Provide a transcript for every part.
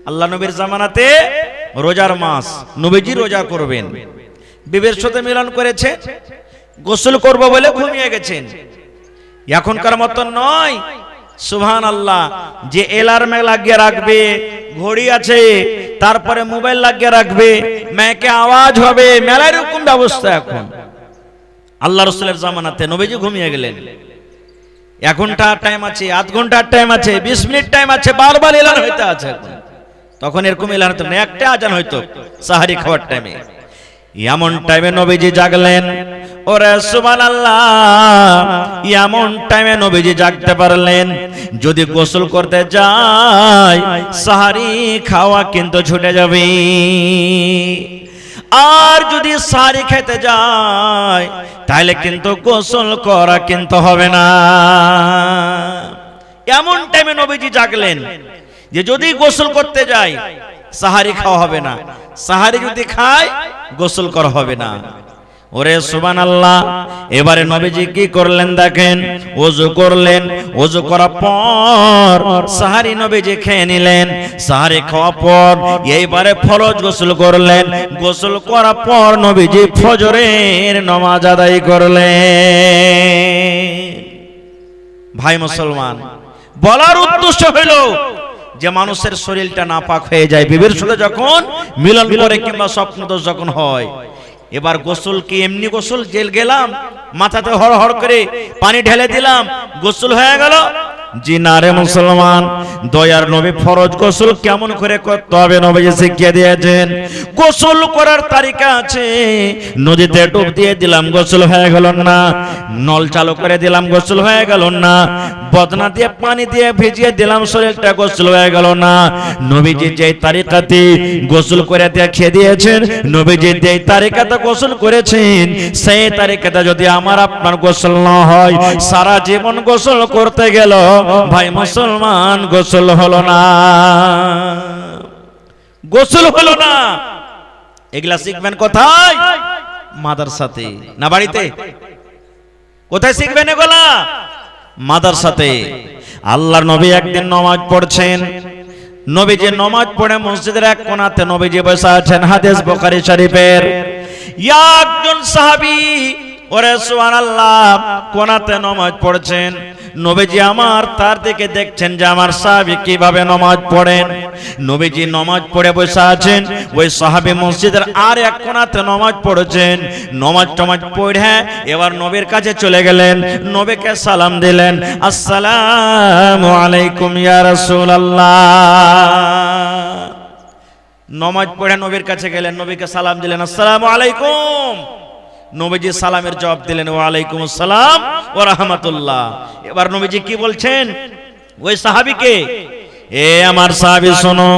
আল্লাহ নবীর জামানাতে রোজার মাস, নবীজি রোজা করবেন, বিবির সাথে মিলন করেছে, গোসল করব বলে ঘুমিয়ে গেছেন। এখনকার মতো নয়, সুবহানাল্লাহ, যে অ্যালার্মে লাগিয়ে রাখবে, ঘড়ি আছে, তারপরে মোবাইল লাগিয়ে রাখবে, মাইকে আওয়াজ হবে, মেলা রকম ব্যবস্থা এখন। আল্লাহ রাসূলের জামানাতে নবীজি ঘুমিয়ে গেলেন। 1 ঘন্টা টাইম আছে, আধ ঘন্টার টাইম আছে, 20 মিনিট টাইম আছে, বারবার এলান হইতে আছে। তখন এরকম এলান হতো না, একটা আজান হইতো সাহারি খাওয়ার টাইমে। এমন টাইমে নবীজি জাগলেন। ওরে সুবহানাল্লাহ, এমন টাইমে নবীজি জাগতে পারলেন। যদি গোসল করতে যায়, সাহারি খাওয়া কিন্তু ছুটে যাবে। আর যদি সাহারি খেতে যায়, তাহলে কিন্তু গোসল করা কিন্তু হবে না। এমন টাইমে নবীজি জাগলেন যে যদি গোসল করতে যায়, সাহারি খাওয়া হবে না, সাহারি যদি খায়, গোসল করা হবে না। ওরে সুবহানাল্লাহ, এবারে নবীজি কি করলেন দেখেন, ওযু করলেন, ওযু করার পর সাহারি নবীজি খেয়ে নিলেন। সাহারি খাওয়ার পর এইবারে ফরজ গোসল করলেন। গোসল করার পর নবীজি ফজরের নামাজ আদায় করলেন। ভাই মুসলমান, বলার উদ্দেশ্য হলো যে মানুষের শরীরটা নাপাক হয়ে যায় বিবির সাথে যখন মিলন করে কিংবা স্বপ্নদোষ যখন হয়। এবার গোসল কি এমনি গোসল, জেল গেলাম, মাথাতে হড় হড় করে পানি ঢেলে দিলাম, গোসল হয়ে গেল? জি না রে মুসলমান, দয়ার নবী ফরজ গোসল কেমন করে করতে হবে নবীজি শিখিয়ে দিয়েছেন। গোসল করার তারিকা আছে। নদীতে ডুব দিয়ে দিলাম, গোসল হয়ে গেল না। নল চালু করে দিলাম, গোসল হয়ে গেল না। বদনা দিয়ে পানি দিয়ে ভিজিয়ে দিলাম, শরীরটা গোসল হয়ে গেল না। নবীজি যেই তারিকাতে গোসল করে দেখিয়ে দিয়েছেন, নবীজি যেই তারিকাতে গোসল করেছেন, সেই তারিকাতে যদি আমার আপনার গোসল না হয়, সারা জীবন গোসল করতে গেল ভাই মুসলমান গোসল হলো না, গোসল হলো না। এগুলা শিখবেন কোথায়? মাদ্রাসাতে না বাড়িতে? কোথায় শিখবেন এগুলা? মাদ্রাসাতে। আল্লাহর নবী একদিন নামাজ পড়ছেন। নবীজি নামাজ পড়ে মসজিদের এক কোণাতে নবীজি বসে আছেন। হাদিস বুখারী শরীফের। একজন সাহাবী, ওরে সুবহানাল্লাহ, কোণাতে নামাজ পড়ছেন। নবীজি আমার তার দিকে দেখছেন যে আমার সাহাবী কিভাবে নামাজ পড়েন। নবীজি নামাজ পড়ে বসে আছেন, ওই সাহাবী মসজিদের আর এক কোণাতে নামাজ পড়ছেন। নামাজ পড়ে এবার নবীর কাছে চলে গেলেন, নবীকে সালাম দিলেন, আসসালামু আলাইকুম ইয়া রাসূলুল্লাহ। নামাজ পড়ে নবীর কাছে গেলেন, নবীকে সালাম দিলেন, আসসালামু আলাইকুম। নবীজি সালামের জবাব দিলেন, ওয়া আলাইকুম আসসালাম ওয়া রাহমাতুল্লাহ। এবার নবীজি কি বলছেন ওই সাহাবীকে, এ আমার সাহাবী শোনো,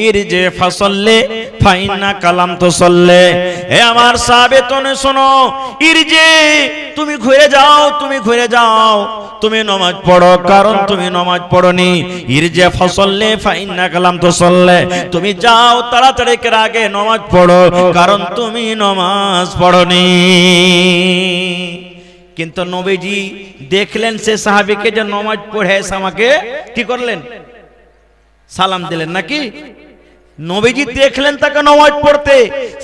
ইরজে ফাসাল্লি ফাইন্না কালাম তুসাল্লি। হে আমার সাহাবী তুমি শোনো, ইরজে তুমি ঘুরে যাও, তুমি ঘুরে যাও, তুমি নামাজ পড়ো, কারণ তুমি নামাজ পড়োনি। ইরজে ফাসাল্লি ফাইন্না কালাম তুসাল্লি, তুমি যাও তাড়াতাড়ি করে আগে নামাজ পড়ো, কারণ তুমি নামাজ পড়োনি। কিন্তু নবীজি দেখলেন সে সাহাবীকে যে নামাজ পড়ে এসে আমাকে কি করলেন, সালাম দিলেন নাকি? নবীজি দেখলেন তাকে নামাজ পড়তে,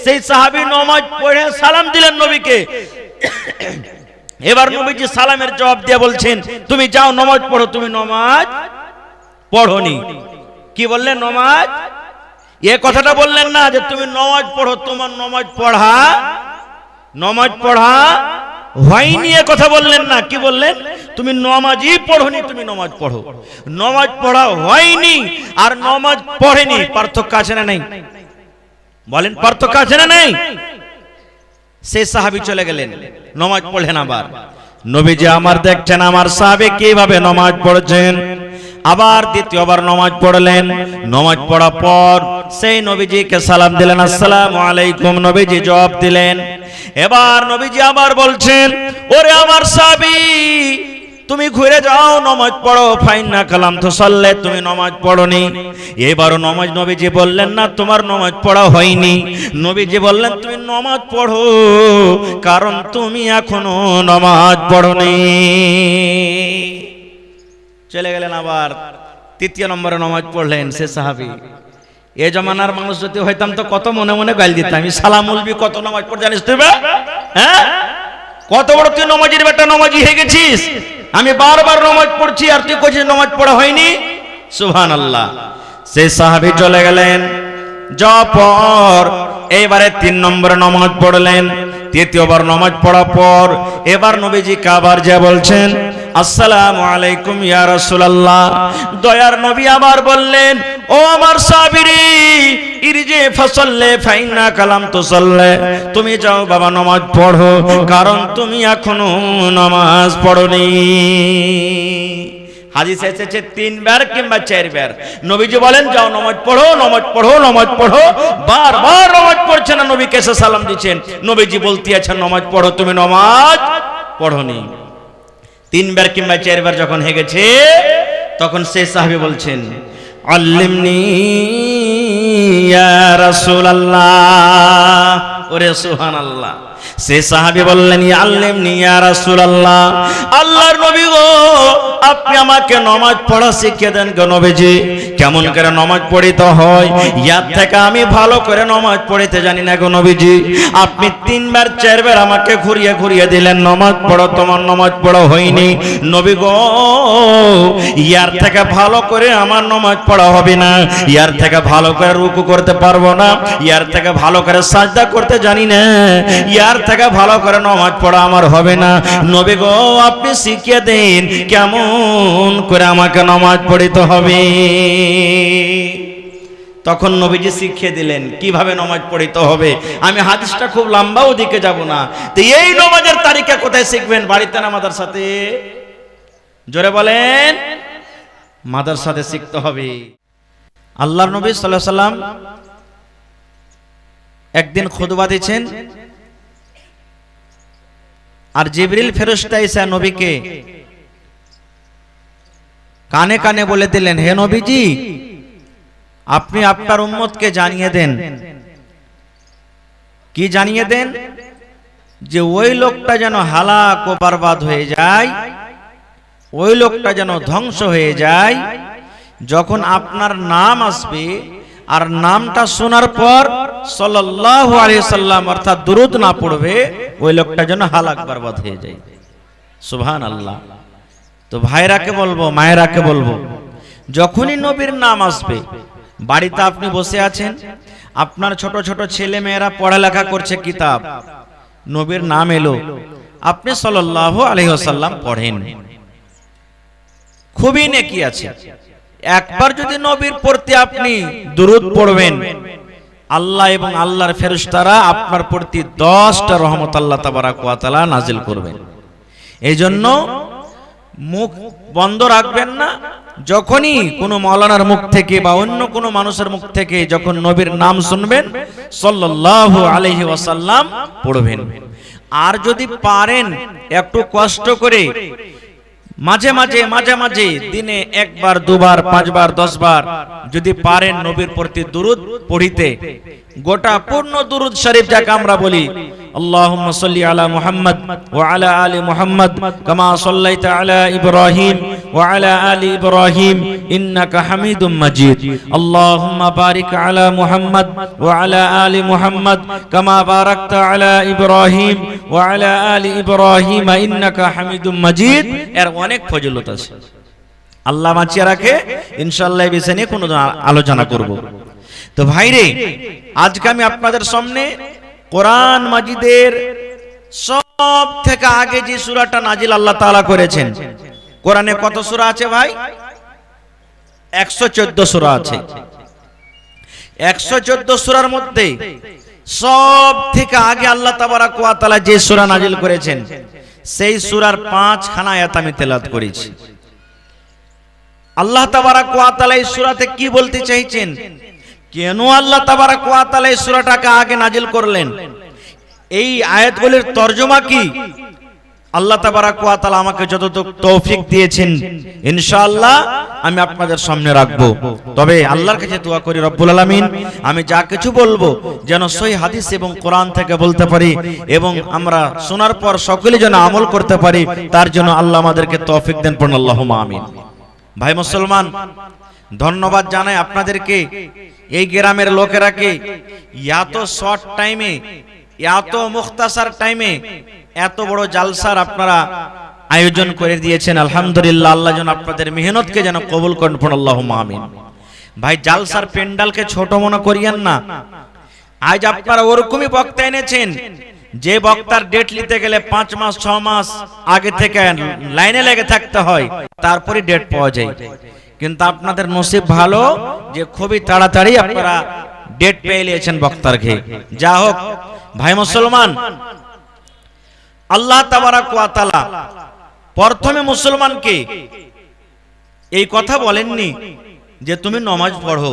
সেই সাহাবী নামাজ পড়ে সালাম দিলেন নবীকে। এবার নবীজি সালামের জবাব দিয়ে বলছেন, তুমি যাও নামাজ পড়ো, তুমি নামাজ পড়োনি। কি বললেন? নামাজ। এই কথাটা বললেন না যে তুমি নামাজ পড়ো, তোমার নামাজ পড়া হয়নি, এ কথা বললেন না। কি বললেন? তুমি নামাজই পড়োনি, তুমি নামাজ পড়ো। নামাজ পড়া হয়নি আর নামাজ পড়েনি, পার্থক্য আছে না নেই? বলেন, পার্থক্য আছে না নেই? সেই সাহাবী চলে গেলেন, নামাজ পড়লেন। আবার নবীজি আমার দেখছেন আমার সাহাবী কিভাবে নামাজ পড়ছেন। আবার দ্বিতীয়বার নামাজ পড়লেন। নামাজ পড়ার পর সেই নবীজিকে সালাম দিলেন, আসসালামু আলাইকুম। নবীজি জবাব দিলেন। এবার নবীজি আবার বলছেন, ওরে আমার সাহাবী, তুমি ঘুরে যাও, নামাজ পড়ো, ফাইন্না কালাম তুসাল্লি, তুমি নামাজ পড়োনি। এবারও নামাজ নবীজি বললেন না তোমার নামাজ পড়া হয়নি, নবীজি বললেন তুমি নামাজ পড়ো, কারণ তুমি এখনো নামাজ পড়োনি। চলে গেলেন। আবার তৃতীয় নম্বরে নামাজ পড়লেন সে সাহাবী। এ জমানার মানুষ যদি হইতাম তো কত মনে মনে গাল দিতাম, আমি সালাম উলবি কত নামাজ পড় জানিস তুই? হ্যাঁ, কত বড় তুই নমাজির বেটা, নমাজি হয়ে গেছিস। আমি বারবার নমাজ পড়ছি আর তুই কইছিস নমাজ পড়া হয়নি। সুবহানাল্লাহ। সেই সাহাবী চলে গেলেন, যাওয়ার পর এবারে 3 নম্বরে নামাজ পড়লেন। তৃতীয়বার নামাজ পড়ার পর এবার নবীজি কাবার যা বলছেন, আসসালামু আলাইকুম ইয়া রাসূলুল্লাহ। দয়ার নবী আবার বললেন, ও আমার সাহাবীরি, ইরজি ফাসাল্লি ফাইন্না কালাম তুসাল্লি, তুমি যাও বাবা নামাজ পড়ো, কারণ তুমি এখনো নামাজ পড়োনি। হাদিসে এসেছে 3 বার কিংবা 4 বার নবীজি বলেন, যাও নামাজ পড়ো, নামাজ পড়ো, নামাজ পড়ো। বারবার নামাজ পড়ছে না, নবী কেসে সালাম দিচ্ছেন, নবীজি বলতে আছেন নামাজ পড়ো, তুমি নামাজ পড়োনি। 3 বার কিংবা 4 বার যখন হয়ে গেছে, তখন সেই সাহাবী বলছেন, আল্লিমনি ইয়া রাসূলুল্লাহ। ওরে সুবহানাল্লাহ। সে সাহাবী বললেন, ইয়া আল্লিমনি ইয়া রাসূলুল্লাহ, আল্লাহর নবী গো, আপনি আমাকে নামাজ পড়া শিখিয়ে দেন গো নবীজি। কেমন করে নামাজ পড়িতে হয়, ইয়ার থেকে আমি ভালো করে নামাজ পড়িতে জানি না গো নবীজি। আপনি 3 বার 4 বার আমাকে ঘুরিয়ে ঘুরিয়ে দিলেন, নামাজ পড়ো, তোমার নামাজ পড়া হয়নি। নবী গো, ইয়ার থেকে ভালো করে আমার নামাজ পড়া হবে না, ইয়ার থেকে ভালো করে রুকু করতে পারবো না, ইয়ার থেকে ভালো করে সাজদা করতে জানি না, ইয়ার থেকে ভালো করে নামাজ পড়া আমার হবে না। নবী গো, আপনি শিখিয়ে দেন কেমন করে আমাকে নামাজ পড়িতে হবে। তখন নবীজি শিখিয়ে দিলেন কিভাবে নামাজ পড়িতে হবে। আমি হাদিসটা খুব লম্বা, ওদিকে যাব না। তো এই নামাজের তারিকা কোথায় শিখবেন? বাড়িতে না মাদ্রাসাতে? জোরে বলেন। মাদ্রাসাতে শিখতে হবে। আল্লাহর নবী সাল্লাল্লাহু আলাইহি সাল্লাম একদিন খুতবা দিয়েছেন, আর জিবরিল ফেরেশতা এসে নবীকে কানে কানে বলে দিলেন, হে নবীজি, আপনি আপনার উম্মতকে জানিয়ে দেন। কি জানিয়ে দেন? যে ওই লোকটা যেন হালাক ও বরবাদ হয়ে যায়, ওই লোকটা যেন ধ্বংস হয়ে যায়, যখন আপনার নাম আসবে আর নামটা শোনার পর সাল্লাল্লাহু আলাইহি সাল্লাম অর্থাৎ দুরূদ না পড়বে, ওই লোকটা যেন হালাক বরবাদ হয়ে যায়। সুবহানাল্লাহ। তো ভাইরাকে বলবো, মায়েরাকে বলবো, যখনই নবীর নাম আসবে, বাড়িতে আপনি বসে আছেন, আপনার ছোট ছোট ছেলে মেয়েরা পড়ালেখা করছে কিতাব, নবীর নাম এলো, আপনি সাল্লাল্লাহু আলাইহি ওয়াসাল্লাম পড়েন, খুবই নেকি আছে। একবার যদি নবীর প্রতি আপনি দুরূদ পড়বেন, আল্লাহ এবং আল্লাহর ফেরেশতারা আপনার প্রতি 10টা রহমত আল্লাহ তাবারাক ওয়া তাআলা নাজিল করবেন। এই জন্য মুখ বন্ধ রাখবেন না। যখনই কোনো মাওলানার মুখ থেকে বা অন্য কোনো মানুষের মুখ থেকে যখন নবীর নাম শুনবেন, সাল্লাল্লাহু আলাইহি ওয়াসাল্লাম পড়বেন। আর যদি পারেন একটু কষ্ট করে মাঝে মাঝে দিনে 1 বার 2 বার 5 বার 10 বার যদি পারেন নবীর প্রতি দুরূদ পড়িতে, গোটা পূর্ণ দুরূদ শরীফ যাকে আমরা বলি, আল্লাহুম্মা সাল্লি আলা মুহাম্মদ ওয়া আলা আলি মুহাম্মদ কামা সাল্লাইতা আলা ইব্রাহিম ওয়া আলা আলি ইব্রাহিম ইন্নাকা হামিদুম মাজিদ, আল্লাহুম্মা বারিক আলা মুহাম্মদ ওয়া আলা আলি মুহাম্মদ কামা বারাকতা আলা ইব্রাহিম ওয়া আলা আলি ইব্রাহিম ইন্নাকা হামিদুম মাজিদ। এর অনেক ফজিলত আছে, আল্লাহ বাঁচিয়ে রাখে। ইনশাআল্লাহ এই বিষয় নিয়ে কোনো আলোচনা করব। তো ভাইরে, আজকে আমি আপনাদের সামনে কোরআন মাজিদের সব থেকে আগে যে সূরাটা নাজিল আল্লাহ তাআলা করেছেন, কোরআনে কত সূরা আছে ভাই? 114 সূরা আছে। 114 সূরার মধ্যে সব থেকে আগে আল্লাহ তাবারাক ওয়া তাআলা যে সূরা নাজিল করেছেন, সেই সূরার 5খানা আয়াত আমি তেলাওয়াত করেছি। আল্লাহ তাবারাক ওয়া তাআলা এই সূরাতে কি বলতে চাইছেন, কেন আল্লাহ তাবারাক ওয়া তাআলা এই সূরাটাকে আগে নাজিল করলেন, এই আয়াতগুলির তরজমা কি, আল্লাহ তাবারাক ওয়া তাআলা আমাকে যতটুকু তৌফিক দিয়েছেন ইনশাআল্লাহ আমি আপনাদের সামনে রাখবো। তবে আল্লাহর কাছে দোয়া করি রব্বুল আলামিন আমি যা কিছু বলবো যেন সহিহ হাদিস এবং কোরআন থেকে বলতে পারি, এবং আমরা শোনার পর সকলে যেন আমল করতে পারি, তার জন্য আল্লাহ আমাদেরকে তৌফিক দেন। পড়ুন আল্লাহুম্মা আমিন। ভাই মুসলমান, ধন্যবাদ জানাই আপনাদেরকে, এই গ্রামের লোকেরাকে এত শর্ট টাইমে, এত মুখতাসার টাইমে এত বড় জালসার আপনারা আয়োজন করে দিয়েছেন। আলহামদুলিল্লাহ, আল্লাহ যেন আপনাদের মেহনতকে যেন কবুল করেন, আল্লাহুম্মা আমিন। ভাই, জালসার প্যান্ডালকে ছোট মনে করিয়েন না। আজ আপনারা ওরকমই বক্তা এনেছেন যে বক্তার ডেট নিতে গেলে 5 মাস 6 মাস আগে থেকে লাইনে লেগে থাকতে হয়, তারপরে ডেট পাওয়া যায়। কিন্তু আপনাদের নসিব ভালো যে খুবই তাড়াতাড়ি আপনারা ডেট পেয়ে নিয়েছেন বক্তারকে। যা হোক ভাই মুসলমান, আল্লাহ তাবারাক ওয়া তাআলা প্রথমে মুসলমানকে এই কথা বলেননি যে তুমি নামাজ পড়ো।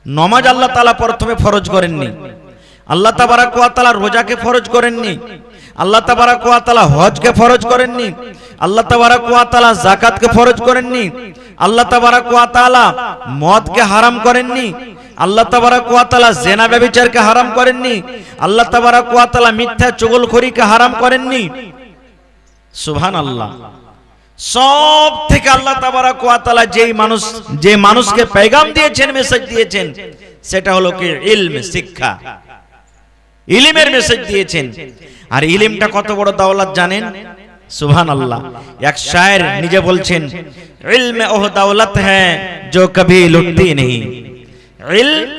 নামাজ আল্লাহ তাআলা প্রথমে ফরজ করেননি। আল্লাহ তাবারাক ওয়া তাআলা রোজাকে ফরজ করেননি। আল্লাহ তাবারাক ওয়া তাআলা হজকে ফরজ করেননি। আল্লাহ তাবারাক ওয়া তাআলা যাকাতকে ফরজ করেননি। আল্লাহ তাবারাক ওয়া তাআলা মদকে হারাম করেননি। আল্লাহ তাবারাক ওয়া তাআলা জিনা ব্যভিচারকে হারাম করেননি। আল্লাহ তাবারাক ওয়া তাআলা মিথ্যা চুগলখড়িকে হারাম করেননি। সুবহানাল্লাহ। সব থেকে আল্লাহ তাবারাক ওয়া তাআলা যে মানুষকে পেগাম দিয়েছেন, মেসেজ দিয়েছেন, সেটা হলো কি ইলম, শিক্ষা, ইলমের মেসেজ দিয়েছেন। আর ইলমটা কত বড় দৌলত জানেন? সুবহানাল্লাহ। এক শায়ের নিজে বলছেন, ইলম ওহ দৌলত হ্যায় जो कभी लुटती नहीं, इल्म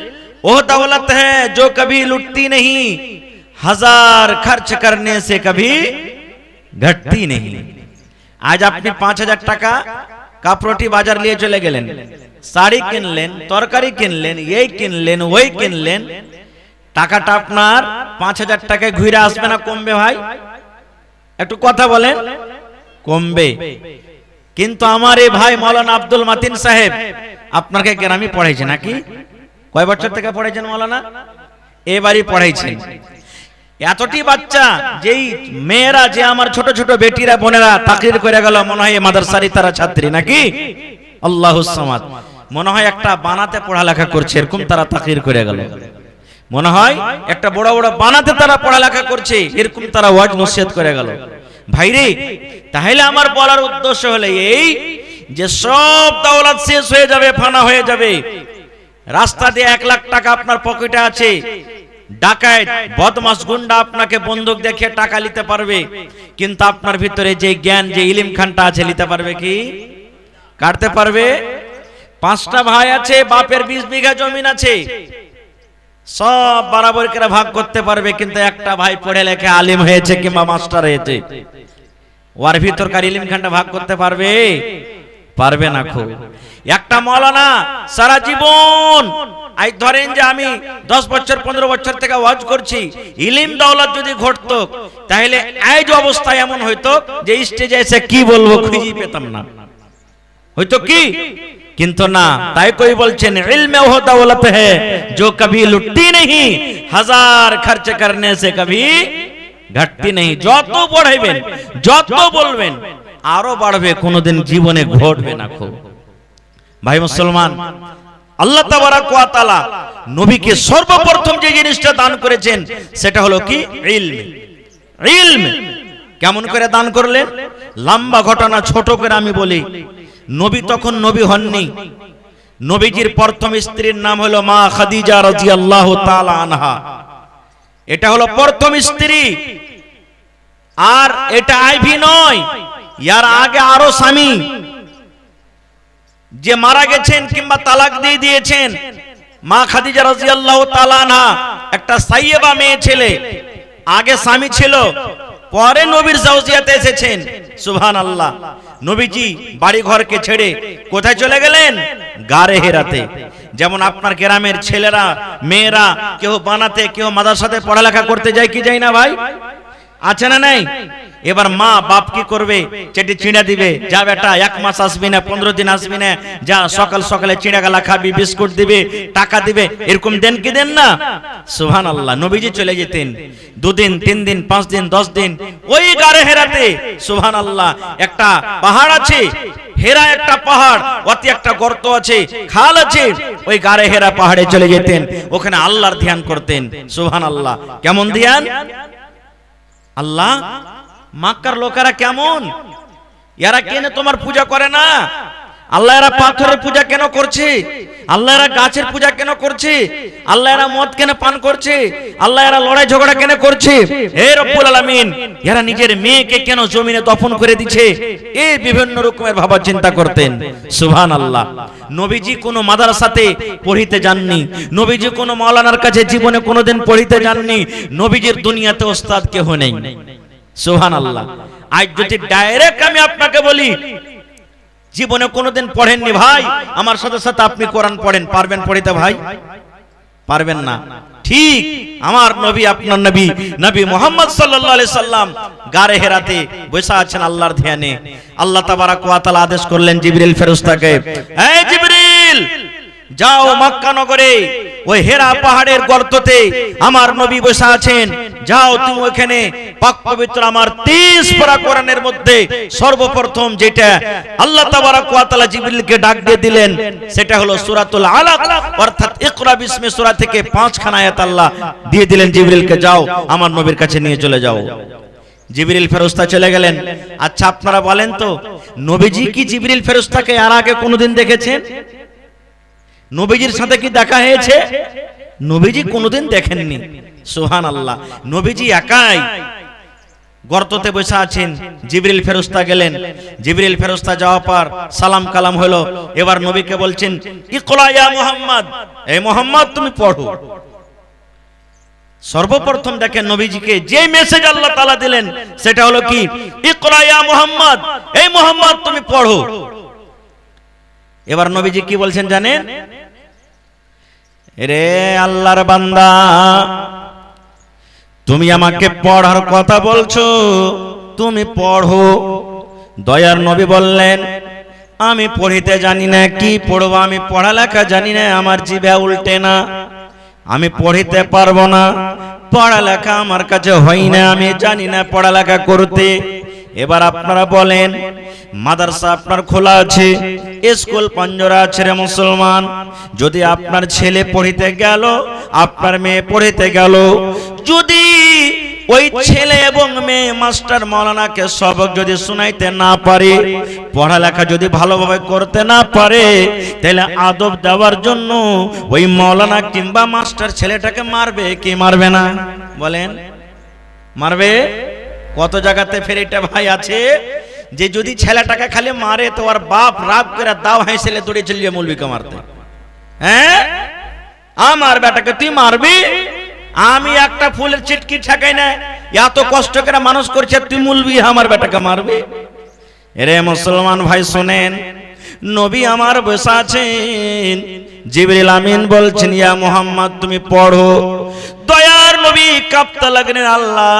वो दौलत है जो कभी लुटती नहीं, हजार खर्च करने से कभी घटती नहीं। आज আপনি 5000 টাকা কাপড়টি বাজার নিয়ে চলে গেলেন, শাড়ি কিনলেন, তরকারি কিনলেন, এই কিনলেন, ওই কিনলেন, টাকাটা আপনার 5000 টাকায় ঘুরে আসবে না কমবে? ভাই একটু কথা বলেন, কমবে। কিন্তু আমার এই ভাই মাওলানা আব্দুল মাতিন সাহেব আপনাকে গ্রামে পড়াইছে নাকি? কয় বছর থেকে পড়াইছেন মাওলানা? এবারই পড়াইছেন। এতটি বাচ্চা, যেই মেয়েরা, যে আমার ছোট ছোট বেটিরা বোনেরা তাকরির করে গেল, মনে হয় মাদ্রাসারই তারা ছাত্রী নাকি? আল্লাহুস সামাদ। মনে হয় একটা বানাতে পড়ালেখা করছে, এরকম তারা তাকরির করে গেল। মনে হয় একটা বড় বড় বানাতে তারা পড়ালেখা করছে, এরকম তারা ওয়াজ নসিহত করে গেল। ভাইরে, তাহলে আমার বলার উদ্দেশ্য হলো এই যে সব দৌলত শেষ হয়ে যাবে, ফানা হয়ে যাবে। রাস্তা দিয়ে 1 লাখ টাকা আপনার পকেটে আছে, ডাকাত বদমাশ গুন্ডা আপনাকে বন্দুক দেখিয়ে টাকা নিতে পারবে, কিন্তু আপনার ভিতরে যে জ্ঞান, যে ইলম খানটা আছে, নিতে পারবে কি? কাটতে পারবে? 5টা ভাই আছে, বাপের 20 বিঘা জমিন আছে, সব বরাবর করে ভাগ করতে পারবে, কিন্তু একটা ভাই পড়ে লেখে আলিম হয়েছে কিংবা মাস্টার হয়েছে, ওর ভিতরকার ইলম খানটা ভাগ করতে পারবে? পারবে না। খুব একটা মাওলানা সারা জীবন, আই ধরেন যে আমি 10 বছর 15 বছর থেকে ওয়াজ করছি, ইলম দৌলত যদি ঘটতো তাহলে আজ অবস্থা এমন হইতো যে স্টেজে এসে কি বলবো খুঁজে পেতাম না, হইতো কি? কিন্তু না, তাই কই বলছেন ইলমে ওহ দৌলত হ্যায় जो कभी लुटती नहीं, हजार खर्च करने से कभी घटती नहीं। যত পড়াইবেন, যত বলবেন, আরো বাড়বে, কোনোদিন জীবনে ঘটবে না। খুব ভাই মুসলমান, আল্লাহ তাবারাক ওয়া তাআলা নবীকে সর্বপ্রথম যে জিনিসটা দান করেছেন সেটা হলো কি? ইলম। ইলম কেমন করে দান করলেন? লম্বা ঘটনা ছোট করে আমি বলি। নবী তখন নবী হননি। নবীজির প্রথম স্ত্রীর নাম হলো মা খাদিজা রাদিয়াল্লাহু তাআলা আনহা। এটা হলো প্রথম স্ত্রী, আর এটা আইভি নয়, ইয়ার আগে আরো স্বামী যে মারা গেছেন কিংবা তালাক দিয়ে দিয়েছেন। মা খাদিজা রাদিয়াল্লাহু তাআলা আনহা একটা সাইয়্যিবা মেয়ে ছেলে, আগে স্বামী ছিল, পরে নবীর জাওজিয়াতে এসেছেন। সুবহানাল্লাহ। নবীজি বাড়ি ঘরকে ছেড়ে কোথায় চলে গেলেন? গারে হেরাতে। যেমন আপনার গ্রামের ছেলেরা মেয়েরা কেউ বানাতে, কেউ মাদ্রাসাতে পড়ালেখা করতে যায় কি যায় না ভাই? আছে না নাই? এবার মা বাপ কি করবে? চেটি চিড়া দিবে, যা বেটা 1 মাস আসবি না, 15 দিন আসবি না, যা সকাল সকালে চিড়া গালা খাবি, বিস্কুট দিবে, টাকা দিবে, এরকম দেন কি দেন না? সুবহানাল্লাহ। নবীজি চলে যেতেন 2 দিন 3 দিন 5 দিন 10 দিন ওই গারে হেরাতে। সুবহানাল্লাহ। একটা পাহাড় আছে, হেরা একটা পাহাড়, অতি একটা গর্ত আছে, খাল আছে, ওই গারে হেরা পাহাড়ে চলে যেতেন, ওখানে আল্লাহর ধ্যান করতেন। সুবহানাল্লাহ। কেমন ধ্যান? আল্লাহ, মক্কার লোকেরা কেমন, এরা কেন তোমার পূজা করে না? আল্লাহ এরা পাথরের পূজা কেন করছে? আল্লাহ এরা গাছের পূজা কেন করছে? আল্লাহ এরা মদ কেন পান করছে? আল্লাহ এরা লড়াই ঝগড়া কেন করছে? হে রব্বুল আলামিন, এরা নিজের মেয়েকে কেন জমিনে দফন করে দিচ্ছে? এই বিভিন্ন রকমের ভাবা চিন্তা করতেন। সুবহানাল্লাহ। নবীজি কোনো মাদ্রাসাতে পড়িতে যাননি, নবীজি কোনো মাওলানার কাছে জীবনে কোনোদিন পড়িতে যাননি, নবীজির দুনিয়াতে ওস্তাদ কেউ নেই। সুবহানাল্লাহ। আজ যদি ডাইরেক্ট আমি আপনাকে বলি জীবনে কোনোদিন পড়েননি ভাই, আমার সাথে সাথে আপনি কোরআন পড়েন, পারবেন পড়িতে ভাই? পারবেন না। ঠিক আমার নবী, আপনার নবী, নবী মুহাম্মদ সাল্লাল্লাহু আলাইহি সাল্লাম গারে হেরাতে বসে আছেন আল্লাহর ধ্যানে। আল্লাহ তাবারাক ওয়া তাআলা আদেশ করলেন জিবরিল ফেরেশতাকে, এই জিবরিল যাও মক্কা নগরে ওই হেরা পাহাড়ের গর্ততে আমার নবী বসে আছেন, যাও তুমি ওখানে পাক পবিত্র আমার 30 পারা কোরআনের মধ্যে সর্বপ্রথম যেটা আল্লাহ তাবারাক ওয়া তাআলা জিবরিলকে ডাক দিয়ে দিলেন সেটা হলো সূরাতুল আলাক, অর্থাৎ ইকরা বিসমি সূরা থেকে 5 খানা আয়াত আল্লাহ দিয়ে দিলেন জিবরিলকে, যাও আমার নবীর কাছে নিয়ে চলে যাও। জিবরিল ফেরেশতা চলে গেলেন। আচ্ছা আপনারা বলেন তো, নবীজি কি জিবরিল ফেরেশতাকে আর আগে কোনোদিন দেখেছেন? নবীজির সাথে কি দেখা হয়েছে? নবীজি কোনোদিন দেখেননি। সুবহানাল্লাহ। নবীজি একাই গর্ততে বসে আছেন, জিবরিল ফেরেশতা গেলেন। জিবরিল ফেরেশতা যাওয়ার পর সালাম কালাম হলো, এবার নবীকে বলছেন ইকরা ইয়া মুহাম্মদ, এই মুহাম্মদ তুমি পড়ো। সর্বপ্রথম দেখেন নবীজিকে যে মেসেজ আল্লাহ তাআলা দিলেন সেটা হলো কি, ইকরা ইয়া মুহাম্মদ, এই মুহাম্মদ তুমি পড়ো। এবার নবীজি কি বলছেন জানেন? রে আল্লাহর বান্দা, তুমি আমাকে পড়ার কথা বলছো, তুমি পড়ো। দয়ার নবী বললেন, আমি পড়িতে জানি না, কি পড়বো? আমি পড়ালেখা জানি না, আমার জিভে উল্টে না, আমি পড়িতে পারবো না, পড়ালেখা আমার কাছে হয় না, আমি জানি না পড়ালেখা করতে। এবার আপনারা বলেন, মাদ্রাসা আপনার খোলা আছে, স্কুল পঞ্জরা আছে রে মুসলমান, যদি আপনার ছেলে পড়িতে গেল, আপনার মেয়ে পড়িতে গেল, যদি ওই ছেলে এবং মেয়ে মাস্টার মাওলানাকে সবক যদি শুনাইতে না পারে, পড়ালেখা যদি ভালোভাবে করতে না পারে, তাহলে আদব দেওয়ার জন্য ওই মাওলানা কিংবা মাস্টার ছেলেটাকে মারবে কি মারবে না? বলেন, মারবে? কত জায়গাতে ফের এটা ভাই আছে যে যদি ছেলেটাকে খালি মারে তো আর বাপ রাগ করে দাও হাসলে দৌড়ে চলিয়ে মৌলবীকে মারতে। হ্যাঁ, আমার বেটাকে তুই মারবি? আমি একটা ফুলের চিটকি ঠেকাই না, এত কষ্ট করে মানুষ করছে, তুই মৌলবি আমার বেটাকে মারবি? এরে মুসলমান ভাই শোনেন, নবী আমার বসে আছেন, জিবরিল আমিন বলছেন ইয়া মুহাম্মদ তুমি পড়ো। দয়ার নবী কাঁপতে লাগলেন, আল্লাহ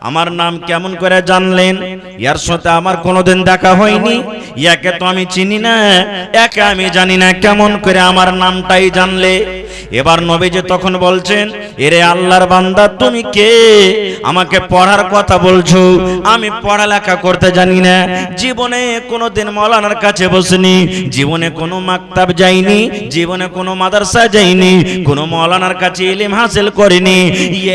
আমার নাম কেমন করে জানলেন? ইয়ার সাথে আমার কোনোদিন দেখা হয়নি, ইয়াকে তো আমি চিনি না, একে আমি জানি না, কেমন করে আমার নামটাই জানলে? এবার নবীজি তখন বলছেন, এরে আল্লাহর বান্দা তুমি কে? আমাকে পড়ার কথা বলছো, আমি পড়ালেখা করতে জানি না, জীবনে কোনোদিন মাওলানার কাছে বসিনি, জীবনে কোনো মাকতাব যাইনি, জীবনে কোনো মাদ্রাসা যাইনি, কোনো মাওলানার কাছে ইলম হাসিল করিনি,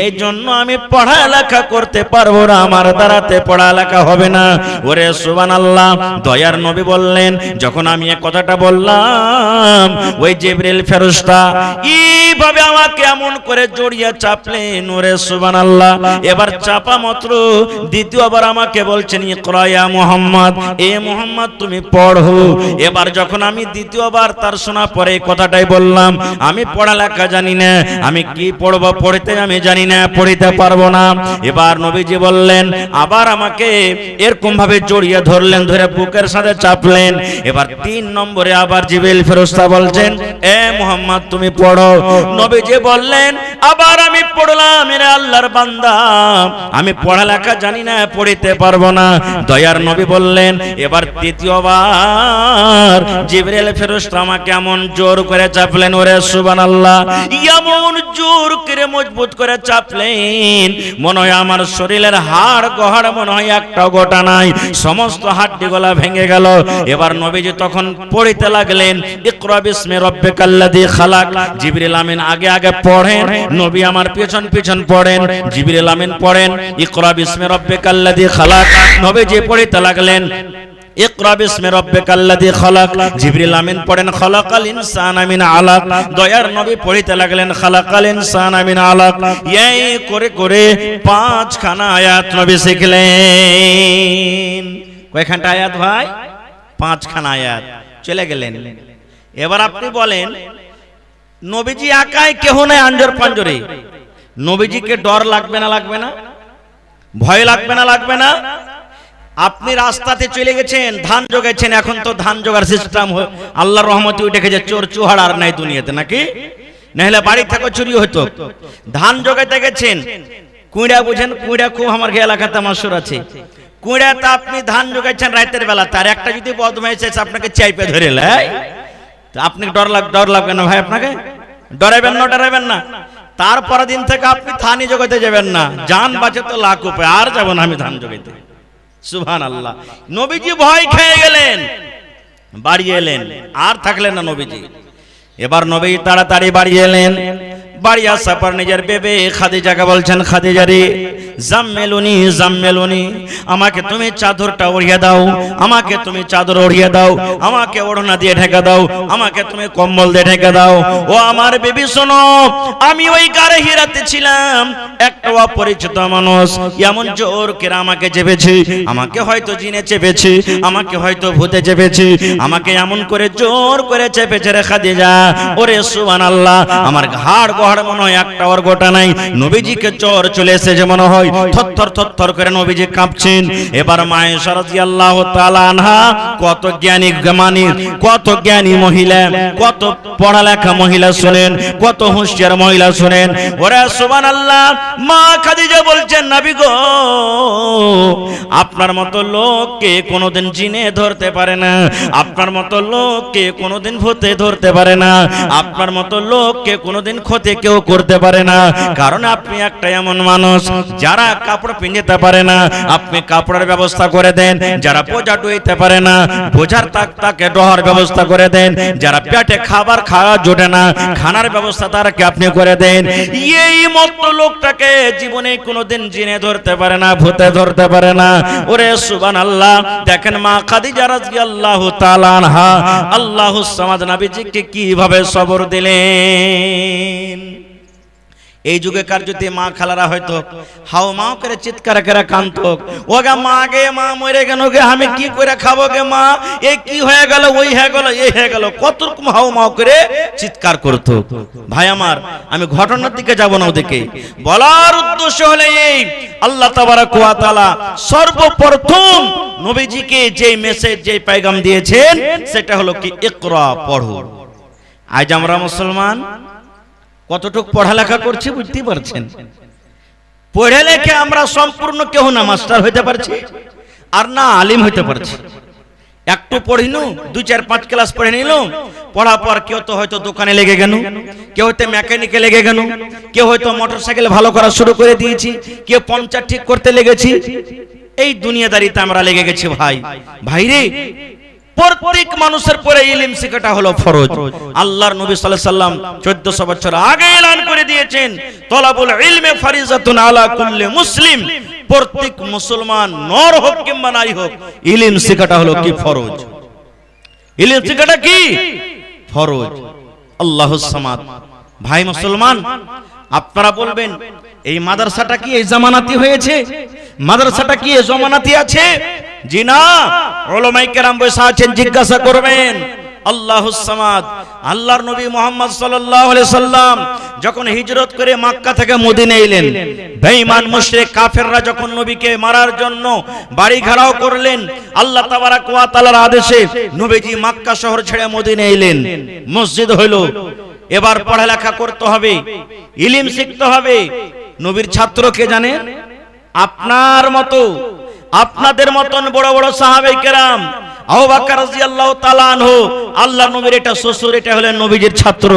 এই জন্য আমি পড়ালেখা করতে পারবো না, আমার দ্বারাতে পড়ালেখা হবে না। ওরে সুবহানাল্লাহ। দয়ার নবী বললেন, যখন আমি এই কথাটা বললাম, ওই জিবরিল ফেরেশতা এইভাবে আমাকে এমন করে জড়িয়ে চাপলেন, ওরে সুবহানাল্লাহ। এবার চাপা মাত্র দ্বিতীয়বার আমাকে বলছেন ইকরা ইয়া মুহাম্মদ, এ মুহাম্মদ তুমি পড়ো। এবার যখন আমি দ্বিতীয়বার তার শোনা পরে কথাটাই বললাম, আমি পড়ালেখা জানি না, আমি কি পড়বো? পড়তে আমি জানি না, পড়িতে পারবো না। এবার নবীজি বললেন, আবার আমাকে এরকম ভাবে জড়িয়ে ধরলেন, ধরে বুকের সাথে চাপলেন। এবার 3 নম্বরে আবার জিবরিল ফেরেশতা বলছেন, এ মুহাম্মদ তুমি পড়ো। নবীজি বললেন, আবার আমি পড়লাম, এরে আল্লাহর বান্দা আমি পড়ালেখা জানি না, পড়িতে পারবো না। দয়ার নবী বললেন, এবার তৃতীয়বার জিবরিল ফেরেশতা আমাকে এমন জোর করে চাপলেন, ওরে সুবহানাল্লাহ, এমন জোর করে মজবুত করে চাপলেন, মনে হয় আমার শরীরের হাড় গহড় মনে হয় একটাও গোটা নাই, সমস্ত হাড্ডি গলা ভেঙে গেল। এবার নবীজি তখন পড়িতে লাগলেন, ইকরা বিসমি রাব্বিকাল্লাযী খালাক। জিবরিল আমিন আগে আগে পড়েন, নবী আমার পিছন পিছন পড়েন। জিবরিল আমিন পড়েন ইকরা বিসমি রাব্বিকাল্লাযী খালাক, নবীজি পড়িতে লাগলেন। ইকরা বিসমি রাব্বিকাল্লাযী খালাক, জিবরিল আমিন পড়েন খালাকাল ইনসানা মিন আলাক, দয়ার নবী পড়িতে লাগলেন খালাকাল ইনসানা মিন আলাক। এই করে করে 5 খানা আয়াত নবী শিখলেন। কয়খানটা আয়াত ভাই? 5 খানা আয়াত। চলে গেলেন। এবার আপনি বলেন নবীজি একাই, কেহ নাই আঞ্জর পাঞ্জরে, নবীজিকে ডর লাগবে না লাগবে না? ভয় লাগবে না লাগবে না? আপনি রাস্তাতে চলে গেছেন, ধান জোগাইছেন, এখন তো ধান জোগার সিস্টেম আল্লাহর রহমতে উঠে গেছে, চোর চুহার আর নাই দুনিয়াতে, নাকি? নাহলে বাড়ি থেকে চুরি হতো। ধান জোগাইতে গেছেন, কুইড়া বুঝেন, কুইড়া খুব আমার এলাকাতে মাসুর আছে। কুইড়াতে আপনি ধান জোগাইছেন রাতের বেলা, তার একটা যদি বদমাইশ এসে আপনাকে চাইপে ধরে লাই, আপনি ডর লাগবে না ভাই? আপনাকে ডরাবেন না। তারপর দিন থেকে আপনি ধানই জোগাইতে যাবেন না, জান বাঁচে তো লাখ উপায়, আর যাব না আমি ধান জোগাইতে। সুবহানাল্লাহ। নবীজি ভয় খেয়ে গেলেন, বাড়ি এলেন, আর থাকলেন না নবীজি। এবার নবী তাড়াতাড়ি বাড়ি এলেন। বাড়ি আসার পর নিজের বেবে খাদিজাকে বলছেন, খাদিজা রে, জাম্মেলুনি, আমাকে তুমি চাদরটা ওড়িয়ে দাও, আমাকে তুমি চাদর ওড়িয়ে দাও, আমাকে ওড়না দিয়ে ঢেকে দাও, আমাকে তুমি কম্বল দিয়ে ঢেকে দাও। ও আমার বেবি শোনো, আমি ওই গারে হিরাতে ছিলাম, একটা অপরিচিত মানুষ এমন জোর করে আমাকে চেপেছে, আমাকে হয়তো জিনে চেপেছে, আমাকে হয়তো ভূতে চেপেছে, আমাকে এমন করে জোর করে চেপেছে রে খাদিজা। ওরে সুবহানাল্লাহ, আমার ঘাড় গহড় মনে হয় একটা ওর গোটা নাই। নবীজিকে জ্বর চলে এসেছে মনে হয়, থরথর করে নবীজি কাঁপছেন। এবার মায়েশা রাদিয়াল্লাহু তাআলা আনহা, কত জ্ঞানী মহিলা, কত পড়ালেখা মহিলা শুনেন, কত হুঁশিয়ার মহিলা শুনেন। ওরে সুবহানাল্লাহ, মা খাদিজা বলছেন, নবী গো, আপনার মতো লোককে কোনোদিন জিনে ধরতে পারে না, আপনার মতো লোককে কোনোদিন ভূতে ধরতে পারে না, আপনার মতো লোককে কোনোদিন ক্ষতি কেউ করতে পারে না। কারণ আপনি একটা এমন মানুষ, যারা কাপড় পিনতে পারে না আপনি কাপড়ের ব্যবস্থা করে দেন, যারা বোঝা ডুইতে পারে না বোঝার তাকে ডহার ব্যবস্থা করে দেন, যারা পেটে খাবার খাওয়া জোটে না খানার ব্যবস্থা তারকে আপনি করে দেন। এই মতো লোকটাকে জীবনে কোনোদিন জিনে ধরতে পারে না, ভূতে ধরতে পারে না। ওরে সুবহানাল্লাহ, দেখেন মা খাদিজা রাদিয়াল্লাহু তাআলা আনহা আল্লাহুস সামাদ নবীজিকে কিভাবে সবর দিলেন। এই যুগেকার যদি মা খালারা হয়তো হাও মাও করে চিৎকার করে কাঁদতো, ওগা মা গে, মা মরে গেল গে, আমি কি করে খাবো গে মা, এ কি হয়ে গেল, ওই হয়ে গেল, এই হয়ে গেল, কত রকম হাও মাও করে চিৎকার করতো। ভাই আমার, আমি ঘটনার দিকে যাব না, ওদিকে বলার উদ্দেশ্য হলো এই, আল্লাহ তাবারক ওয়া তাআলা সর্বপ্রথম নবীজিকে যে মেসেজ, যে পেগাম দিয়েছেন, সেটা হলো কি ইকরা, পড়ো। আজ আমরা মুসলমান কতটুকু পড়ালেখা করছি বুঝতে পারছেন? পড়ে লেখে আমরা সম্পূর্ণ কেউ না মাস্টার হইতে পারছি, আর না আলিম হইতে পারছি। একটু পড়িনু, 2-4-5 ক্লাস পড়ে নিল, পড়ার পর কেউ তো হয়তো দোকানে লেগে গেল, কেউ হয়তো মেকানিকে লেগে গেল, কেউ হয়তো মোটরসাইকেল ভালো করা শুরু করে দিয়েছি, কেউ পাংচার ঠিক করতে লেগেছি। এই দুনিয়াদারিতে আমরা লেগে গেছি ভাই রে। প্রত্যেক মানুষের পরে ইলম শেখাটা হলো ফরজ। আল্লাহর নবী সাল্লাল্লাহু আলাইহি সাল্লাম 1400 বছর আগে এলান করে দিয়েছেন, তলাবুল ইলমি ফারিজাতুন আলা কুল্লি মুসলিম, প্রত্যেক মুসলমান নর হোক কিংবা নারী হোক, ইলম শেখাটা হলো কি ফরজ। ইলম শেখাটা কি ফরজ। আল্লাহুস সামাদ। ভাই মুসলমান, আপনারা বলবেন এই মাদ্রাসাটা কি এই জামানাতি হয়েছে? মাদ্রাসাটা কি এই জামানাতি আছে? জি না, উলামায়ে কেরাম বসে আছেন, জিজ্ঞাসা করবেন। আল্লাহুস সামাদ। আল্লাহর নবী মুহাম্মদ সাল্লাল্লাহু আলাইহি সাল্লাম যখন হিজরত করে মক্কা থেকে মদিনা এলেন, বেঈমান মুশরিক কাফেররা যখন নবীকে মারার জন্য বাড়ি ঘেরাও করলেন, আল্লাহ তাবারক ওয়া তাআলার আদেশে নবীজি মক্কা শহর ছেড়ে মদিনা এলেন। মসজিদ হলো, এবার পড়ালেখা করতে হবে, ইলম শিখতে হবে। নবীর ছাত্র কে জানেন? আপনার মতো, আপনাদের মতন বড় বড় সাহাবায়ে কেরাম। আবু বকর রাদিয়াল্লাহু তাআলা আনহু, আল্লাহর নবীর এটা শ্বশুর, এটা হলেন নবীজির ছাত্র।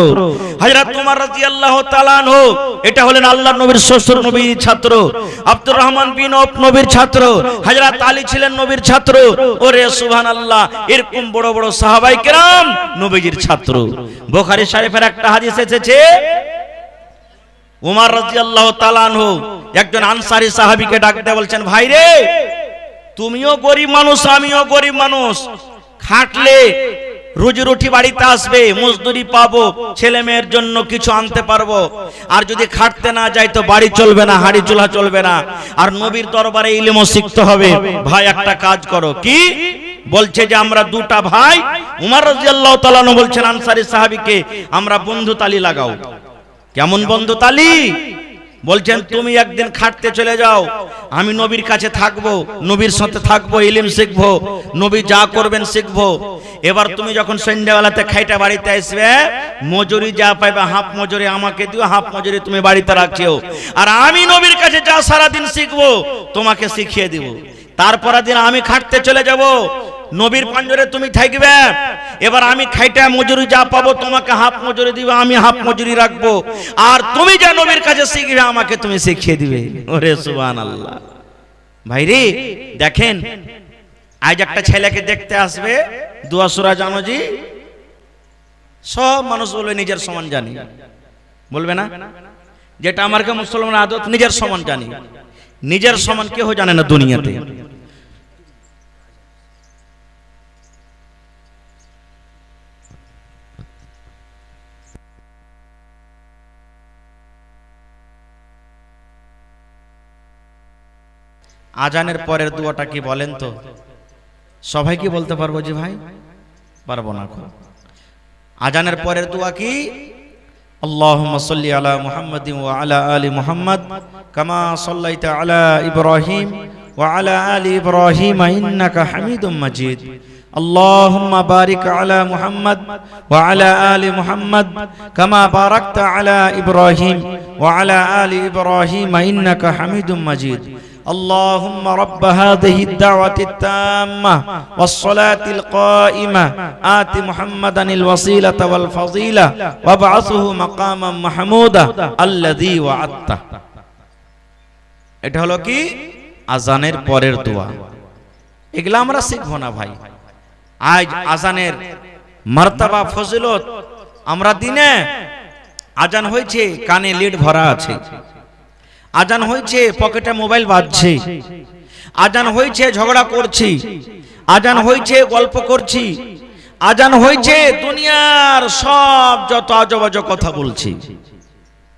হযরত ওমর রাদিয়াল্লাহু তাআলা আনহু, এটা হলেন আল্লাহর নবীর শ্বশুর, নবীর ছাত্র। আব্দুর রহমান বিন আওফ নবীর ছাত্র। হযরত আলী ছিলেন নবীর ছাত্র। ওরে সুবহানাল্লাহ, এরকম বড় বড় সাহাবায়ে কেরাম নবীজির ছাত্র। বুখারী শরীফের একটা হাদিস এসেছে, ওমর রাদিয়াল্লাহু তাআলা আনহু একজন আনসারী সাহাবীকে ডাক দিয়ে বলছেন, ভাই রে, তুমিও গরিব মানুষ, আমিও গরিব মানুষ। খাটলে রুজি রুটি বাড়িতে আসবে, মজদুরি পাবো, ছেলে মেয়ের জন্য কিছু আনতে পারবো। আর যদি খাটতে না যাই তো বাড়ি চলবে না, হাড়ি চুলা চলবে না। আর নবীর দরবারে ইলমও শিখতে হবে। ভাই একটা কাজ করো, কি বলছে যে আমরা দুটা ভাই, উমর রাদিয়াল্লাহু তাআলা আনহু বলছেন আনসারী সাহাবীকে, আমরা বন্ধু তালি লাগাও। কেমন বন্ধু তালি? বলছেন তুমি একদিন খাটতে চলে যাও, আমি নবীর কাছে থাকবো, নবীর সাথে থাকবো, ইলম শিখবো, নবী যা করবেন শিখবো। এবার তুমি যখন সন্ধ্যাবেলাতে খাইটা বাড়িতে আসবে, মজুরি যা পাইবে হাফ মজুরি আমাকে দিও, হাফ মজুরি তুমি বাড়িতে রাখিও। আর আমি নবীর কাছে যা সারাদিন শিখবো তোমাকে শিখিয়ে দিব। তারপরের দিন আমি খাটতে চলে যাব, নবীর পাঞ্জরে তুমি থাকবে। এবার আমি খাইটা মজুরি যা পাবো তোমাকে হাফ মজুরি দিবে, আমি হাফ মজুরি রাখবো। আর তুমি যা নবীর কাছে শিখবে আমাকে তুমি শিখিয়ে দিবে। ওরে সুবহানাল্লাহ। ভাইরে দেখেন, আজ একটা ছেলেকে দেখতে আসবে, দুয়া সূরা জানো জি? সব মানুষ বলবে নিজের সমান জানি, বলবে না? যেটা আমারকে মুসলমান আদত, নিজের সমান জানি। নিজের সমান কেউ জানে না দুনিয়াতে। আজানের পরের দোয়াটা কি বলেন তো? সবাই কি বলতে পারবো জি ভাই? পারবো না। আজানের পরের দোয়া কি? আল্লাহুম্মা সাল্লি আলা মুহাম্মাদিন ওয়া আলা আলি মুহাম্মাদ কামা সাল্লাইতা আলা ইব্রাহিম ওয়া আলা আলি ইব্রাহিম ইন্নাকা হামিদুম মাজিদ। আল্লাহুম্মা বারিক আলা মুহাম্মাদ ওয়া আলা আলি মুহাম্মাদ কামা বারাকতা আলা ইব্রাহিম ওয়া আলা আলি ইব্রাহিম ইন্নাকা হামিদুম মাজিদ। اللهم رب هذه الدعوة التامة والصلاة القائمة آت محمدا الوسيلة والفضيلة وابعثه مقاما محمودا الذي وعدته। এটা হলো কি আজানের পরের দোয়া। এগুলা আমরা শিখবো না ভাই। আজ আজানের মার্তাবা ফজিলত, আমরা দিনে আজান হয়েছে কানে লিড ভরা আছে, আজান হয়েছে পকেটে মোবাইল বাজছে, আজান হয়েছে ঝগড়া করছি, আজান হয়েছে গল্প করছি, আজান হয়েছে দুনিয়ার সব যত আজব আজব কথা বলছি,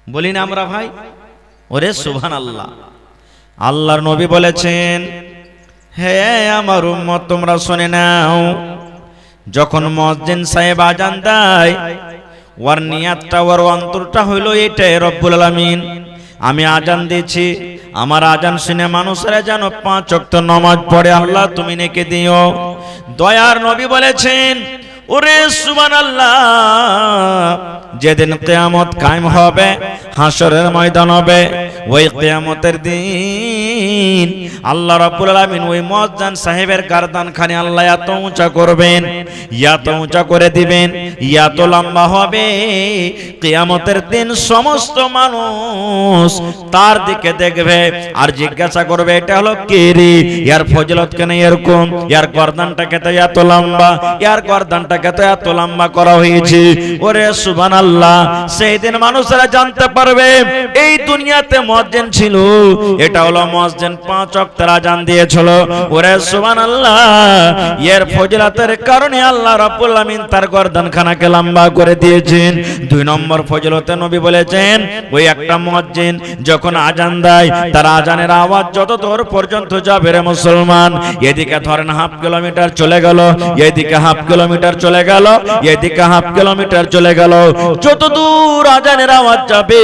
বলি না আমরা ভাই? ওরে সুবহানাল্লাহ। আল্লাহর নবী বলেছেন, হে আমার উম্মত তোমরা শুনে নাও, যখন মুয়াজ্জিন সাহেব আজান দেয়, ওর নিয়াতটা ওর অন্তরটা হইলো এটাই, রব্বুল আলামিন আমি আজান দিয়েছি, আমার আজান শুনে মানুষেরা যেন 5 ওয়াক্ত নামাজ পড়ে, আল্লাহ তুমি নেকি দিও। দয়ার নবী বলেছেন, ওরে সুবহানাল্লাহ, যেদিন কিয়ামত কায়েম হবে, হাসরের ময়দান হবে, ওই কিয়ামতের দিন আল্লাহ রাব্বুল আলামিন ওই মুয়াজ্জিন সাহেবের গর্দানখানে আল্লাহ এত উঁচা করবেন, এত উঁচা করে দিবেন, এত লম্বা হবে, কিয়ামতের দিন সমস্ত মানুষ তার দিকে দেখবে আর জিজ্ঞাসা করবে, এটা হলো কে রে, এর ফজিলত কেন এরকম, এর গর্দানটাকে তো এত লম্বা, এর গর্দানটাকে তো এত লম্বা করা হয়েছে। ওরে সুবহানাল্লাহ, সেই দিন মানুষেরা জানতে পারবে এই দুনিয়াতে মুয়াজ্জিন ছিল, এটা হলো মুয়াজ্জিন 5 ওয়াক্তের আজান দিয়েছিল। ওরে সুবহানাল্লাহ, এর ফজিলতের কারণে আল্লাহ রাব্বুল আলামিন তার গর্দানখানাকে লম্বা করে দিয়েছেন। 2 নম্বর ফজিলতে নবী বলেছেন, ওই একটা মুয়াজ্জিন যখন আজান দেয়, তার আজানের আওয়াজ যত দূর পর্যন্ত যাবে রে মুসলমান, এদিকে ধরেন হাফ কিলোমিটার চলে গেল, এদিকে হাফ কিলোমিটার চলে গেল, এদিকে হাফ কিলোমিটার চলে গেল, যত দূর আজানের আওয়াজ যাবে,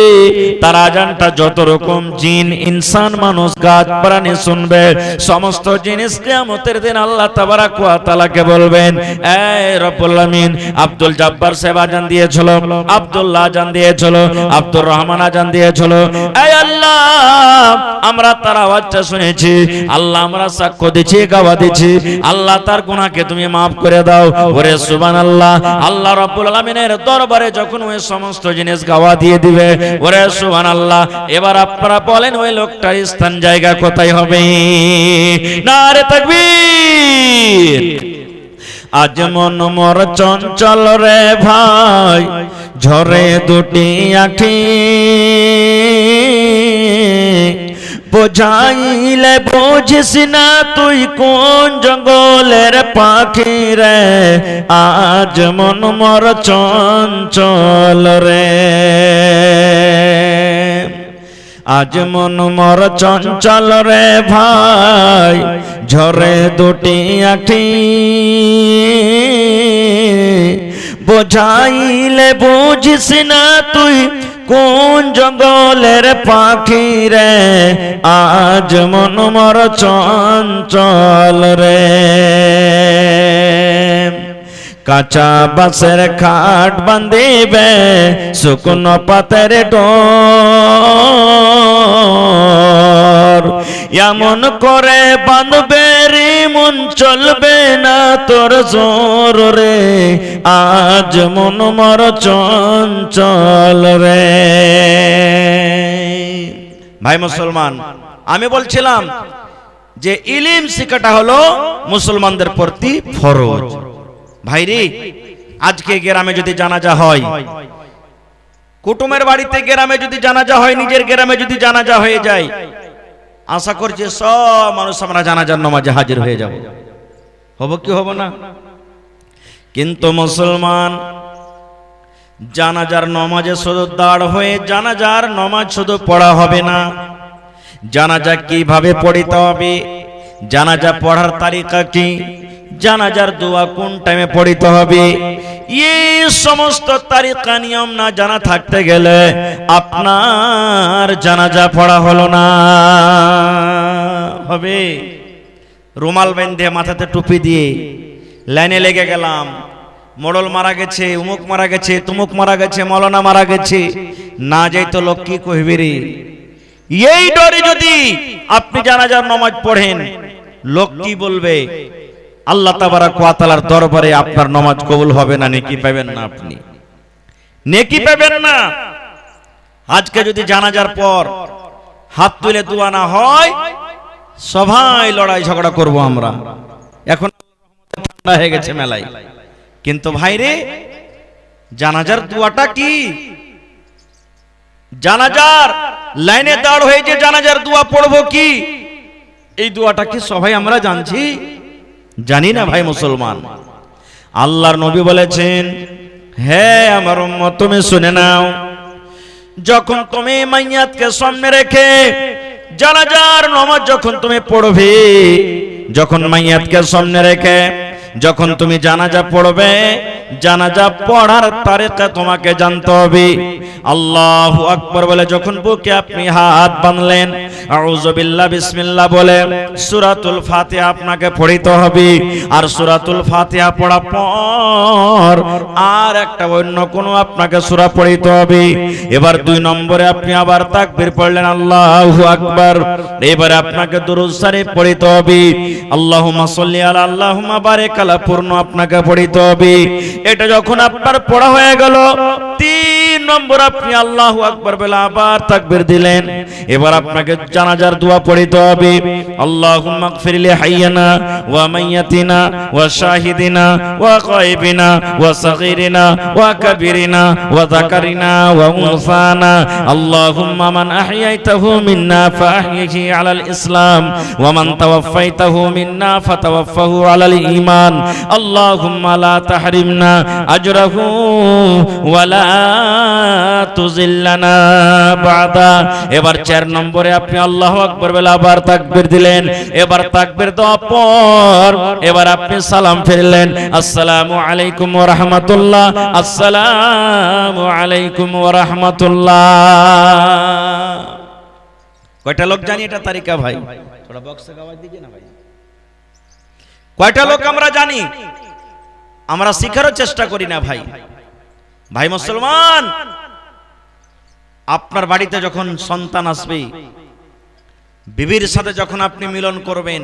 তার আজানটা যত রকম জিন ইনসান মানুষ গাছ প্রাণী শুনবে, সমস্ত জিনিস কিয়ামতের দিন আল্লাহ তাবারাক ওয়া তাআলাকে বলবেন, এই রব্বুল আলামিন, আব্দুল জব্বার সাহেব আজান দিয়েছিল, আব্দুল্লাহ আজান দিয়েছিল, আব্দুর রহমান আজান দিয়েছিল, এই আল্লাহ আমরা তার আওয়াজটা শুনেছি, আল্লাহ আমরা সাক্ষ্য দিচ্ছি, গাওয়া দিচ্ছি, আল্লাহ তার গুনাহকে তুমি maaf করে দাও। ওরে সুবহানাল্লাহ, আল্লাহ রাব্বুল আলামিনের দরবারে যখন ওই সমস্ত জিনিস গাওয়া দিয়ে দিবে, ওরে সুবহানাল্লাহ, এবার আপনারা বলেন ওই লোকটার স্থান জায়গা কোথায় হবে? নারে তাকবীর। আজ মন মোর চঞ্চল রে ভাই, ঝরে দুটি আখি, বোঝাইলে বুঝিস না তুই কোন জঙ্গলের পাখি রে, আজ মন মর চঞ্চল রে, আজ মন মর চঞ্চল রে ভাই, ঝরে দুটি আখি, বোঝাইলে বুঝিস না তুই কোন জঙ্গলের পাখি রে, আজ মন মর চঞ্চল রে। কাঁচা বাঁশের খাট বান্ধিবে শুকনো পাতের ডোর, এমন করে বাঁধবে রে মন চলবে না তোর জোর রে, আজ মন মর চঞ্চল রে। ভাই মুসলমান, আমি বলছিলাম যে ইলম শিখাটা হলো মুসলমানদের প্রতি ফরজ। ভাইরে, আজকে গ্রামে যদি জানাজা হয়, কুটুমের বাড়িতে গ্রামে যদি জানাজা হয়, নিজের গ্রামে যদি জানাজা হয়ে যায়, আশা করছি সব মানুষ আমরা জানাজার নামাজে হাজির হয়ে যাব। হব কি হব না? কিন্তু মুসলমান জানাজার নামাজে শুধু দাঁড় হয়ে জানাজার নামাজ শুধু পড়া হবে না, জানাজা কিভাবে পড়িতে হবে, জানাজা পড়ার তারিকা কি, জানাজার দোয়া কোন টাইমে পড়িতে হবে, এই সমস্ত তারিকা নিয়ম না জানা থাকতে গেলে আপনার জানাজা পড়া হলো না। হবে রুমাল বেঁধে মাথাতে টুপি দিয়ে লাইনে লেগে গেলাম, মোড়ল মারা গেছে, উমুক মারা গেছে, তুমুক মারা গেছে, মৌলানা মারা গেছে, না যাই তো লোক কি কইবে রে। এই ডরে যদি আপনি জানাজার নামাজ পড়েন, লোক কি বলবে, আল্লাহ তাবারাক ওয়া তাআলার দরবারে আপনার নামাজ কবুল হবে না, নেকি পাবেন না, আপনি নেকি পাবেন না। আজকে যদি জানাজার পর হাত তুলে দোয়া না হয়, সবাই লড়াই ঝগড়া করব আমরা। এখন ঠান্ডা হয়ে গেছে মেলায়, কিন্তু ভাইরে জানাজার দোয়াটা কি, জানাজার লাইনে দাঁড় হয়ে যে জানাজার দোয়া পড়বো কি, এই দোয়াটা কি সবাই আমরা জানছি? জানি না ভাই মুসলমান। আল্লাহর নবী বলেছেন, হে আমার উম্মত তুমি শুনে নাও, যখন তুমি মাইয়াতকে সামনে রেখে জানাজার নামাজ যখন তুমি পড়বে, যখন মাইয়াতকে সামনে রেখে যখন তুমি জানাজা পড়বে, জানাজা পড়ার তারিকা তোমাকে জানতে হবে। আল্লাহু আকবার বলে যখন বুকে আপনি হাত বাঁধলেন, আউযু বিল্লাহ বিসমিল্লাহ বলে সূরাতুল ফাতিহা আপনাকে পড়িতে হবে। আর সূরাতুল ফাতিহা পড়ার পর আর একটা অন্য কোনো আপনাকে সূরা পড়িতে হবে। এবার 2 নম্বরে আপনি আবার তাকবীর পড়লেন, আল্লাহু আকবার। এবারে আপনাকে দুরূদ শরীফ পড়িতে হবে, আল্লাহুম্মা সাল্লি আলা আল্লাহুম্মা বারিক আলা পূর্ণ আপনাকে পড়িতে হবে। এটা যখন আপনার পড়া হয়ে গেল, 3 নম্বর আপনি আল্লাহু আকবার বলে আবার তাকবীর দিলেন। এবার আপনাকে জানাজার দোয়া পড়িতে হবে, আল্লাহুম্মা গফির লি হাইয়িনা ওয়া মাইয়াতিনা ওয়া শাহিদিনা ওয়া গায়বিনা ওয়া সাগীরিনা ওয়া কাবীরিনা ওয়া যাকারিনা ওয়া উনসানা, আল্লাহুম্মা মান আহইয়াইতাহু মিন্না ফাহইহি আলাল ইসলাম ওয়া মান তাওয়াফাইতাহু মিন্না ফাতাওয়াফাহু আলাল ঈমান, আল্লাহুম্মা লা তাহরিমনা আজরাহু ওয়া লা তুযিল্লানা বাদা। এবার 4 নম্বরে আপনি আল্লাহু আকবার বলে আবার তাকবীর দিলেন। এবার তাকবীর দেওয়ার পর এবার আপনি সালাম ফিরলেন, আসসালামু আলাইকুম ওয়া রাহমাতুল্লাহ, আসসালামু আলাইকুম ওয়া রাহমাতুল্লাহ। কয়টা লোক জানি এটা তারিকা ভাই? থোড়া বক্সে আওয়াজ দিজিয়ে না ভাই। কয়টা লোক আমরা জানি? আমরা শিখারও চেষ্টা করি না ভাই। ভাই মুসলমান, আপনার বাড়িতে যখন সন্তান আসবে, বিবির সাথে যখন আপনি মিলন করবেন,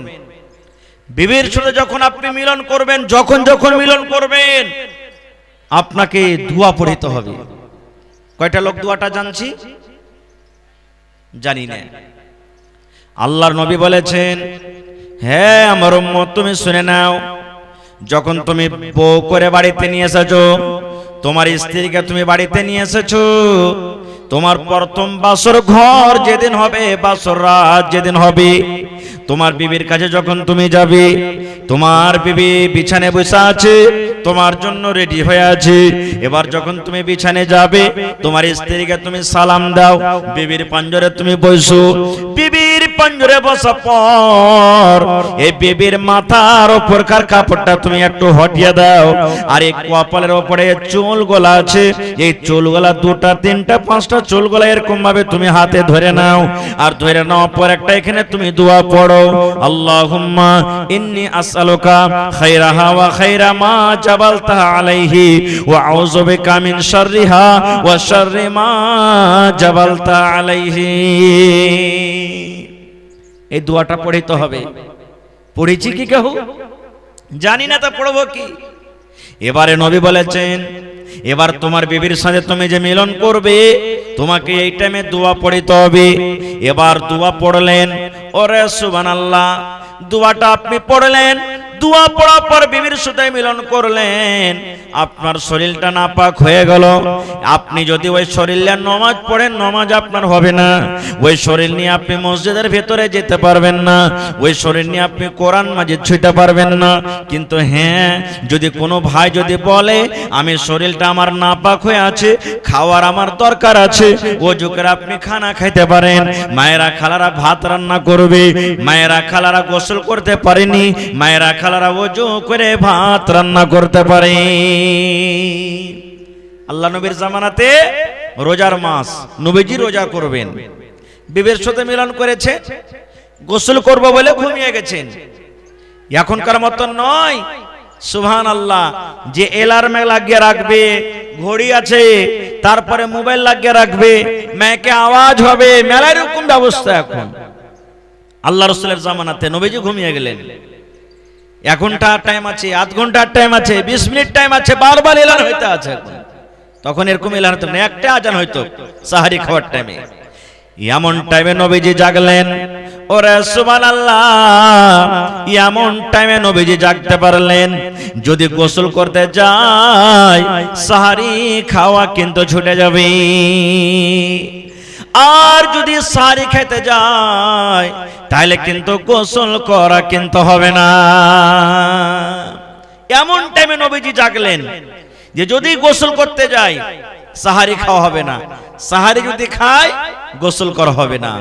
বিবির সাথে যখন আপনি মিলন করবেন, যখন যখন মিলন করবেন, আপনাকে দোয়া পড়িতে হবে। কয়টা লোক দোয়াটা জানছি? জানি না। আল্লাহর নবী বলেছেন, হে আমার উম্মত তুমি শুনে নাও, যখন তুমি বউ করে বাড়িতে নিয়ে এসেছো, তোমার স্ত্রীকে তুমি বাড়িতে নিয়ে এসেছো, তোমার প্রথম বাসর ঘর যেদিন হবে, বাসর রাত যেদিন হবে, তোমার বিবির কাছে যখন তুমি যাবে, তোমার বিবি বিছানায় বসে আছে, তোমার জন্য রেডি হয়ে আছে। এবার যখন তুমি বিছানায় যাবে, তোমার স্ত্রীকে তুমি সালাম দাও, বিবির পাঞ্জরে তুমি বসো। বিবির পাঞ্জরে বসার পর এই বিবির মাথার উপরকার কাপড়টা তুমি একটু হটিয়ে দাও, আর এই কপালের উপরে চুলগুলা আছে, এই চুলগুলা দুটা তিনটা পাঁচটা চুলগুলা এরকম ভাবে তুমি হাতে ধরে নাও, আর ধরে নাও পর একটা এখানে তুমি দোয়া পড়ো, আল্লাহুম্মা ইন্নী আসআলুকা খায়রাহা ওয়া খায়রা মা জাবালতাহা আলাইহি ওয়া আউযু বিকা মিন শাররিহা ওয়া শাররি মা জাবালতা আলাইহি। এই দোয়াটা পড়তে হবে। পড়েছি কি কেউ? জানি না, তা পড়বো কি? এবারে নবী বলেছেন, এবার তোমার বিবির সাথে তুমি যে মিলন করবে, তোমাকে এই টাইমে দোয়া পড়তে হবে। এবার দোয়া পড়লেন, ওরে সুবহানাল্লাহ, দোয়াটা আপনি পড়লেন, দোয়া পড়ার পর বিবির সাথে মিলন করলেন, আপনার শরীরটা নাপাক হয়ে গেল। আপনি যদি ওই শরীরে নামাজ পড়েন, নামাজ আপনার হবে না। ওই শরীর নিয়ে আপনি মসজিদের ভেতরে যেতে পারবেন না, ওই শরীর নিয়ে আপনি কোরআন মাজিদ ছুঁতে পারবেন না। কিন্তু হ্যাঁ, যদি কোনো ভাই যদি বলে আমি শরীরটা আমার নাপাক হয়ে আছে, খাওয়ার আমার দরকার আছে, ওযু করে আপনি খানা খাইতে পারেন। মায়েরা খালারা ভাত রান্না করবে, মায়েরা খালারা গোসল করতে পারেনি, মায়েরা খালারা ওযু করে ভাত রান্না করতে পারে। আল্লাহ নবীর জামানাতে রোজার মাস, নবীজি রোজা করবেন, বিবির সাথে মিলন করেছে, গোসল করব বলে ঘুমিয়ে গেছেন। এখনকার মতো নয়, সুবহানাল্লাহ, যে অ্যালার্মে লাগিয়ে রাখবে, ঘড়ি আছে, তারপরে মোবাইল লাগিয়ে রাখবে, মাইকে আওয়াজ হবে, মেলার এরকম ব্যবস্থা এখন। আল্লাহ রাসূলের জামানাতে নবীজি ঘুমিয়ে গেলেন, 1 ঘন্টা টাইম আছে, আধ ঘন্টার টাইম আছে, 20 মিনিট টাইম আছে, বারবার এলান হইতে আছে। তখন এরকম এলান হতো না, একটা আজান হইতো সাহারি খাওয়ার টাইমে। এমন টাইমে নবীজি জাগলেন, ওরে সুবহানাল্লাহ, এমন টাইমে নবীজি জাগতে পারলেন। যদি গোসল করতে যায়, সাহারি খাওয়া কিন্তু ছুটে যাবে, আর যদি সাহারি খেতে যায় তাহলে কিন্তু গোসল করা কিন্তু হবে না। এমন টাইমে নবীজি জাগলেন যে যদি গোসল করতে যায়, সাহারি খাওয়া হবে না, সাহারি যদি খায় গোসল করা হবে না।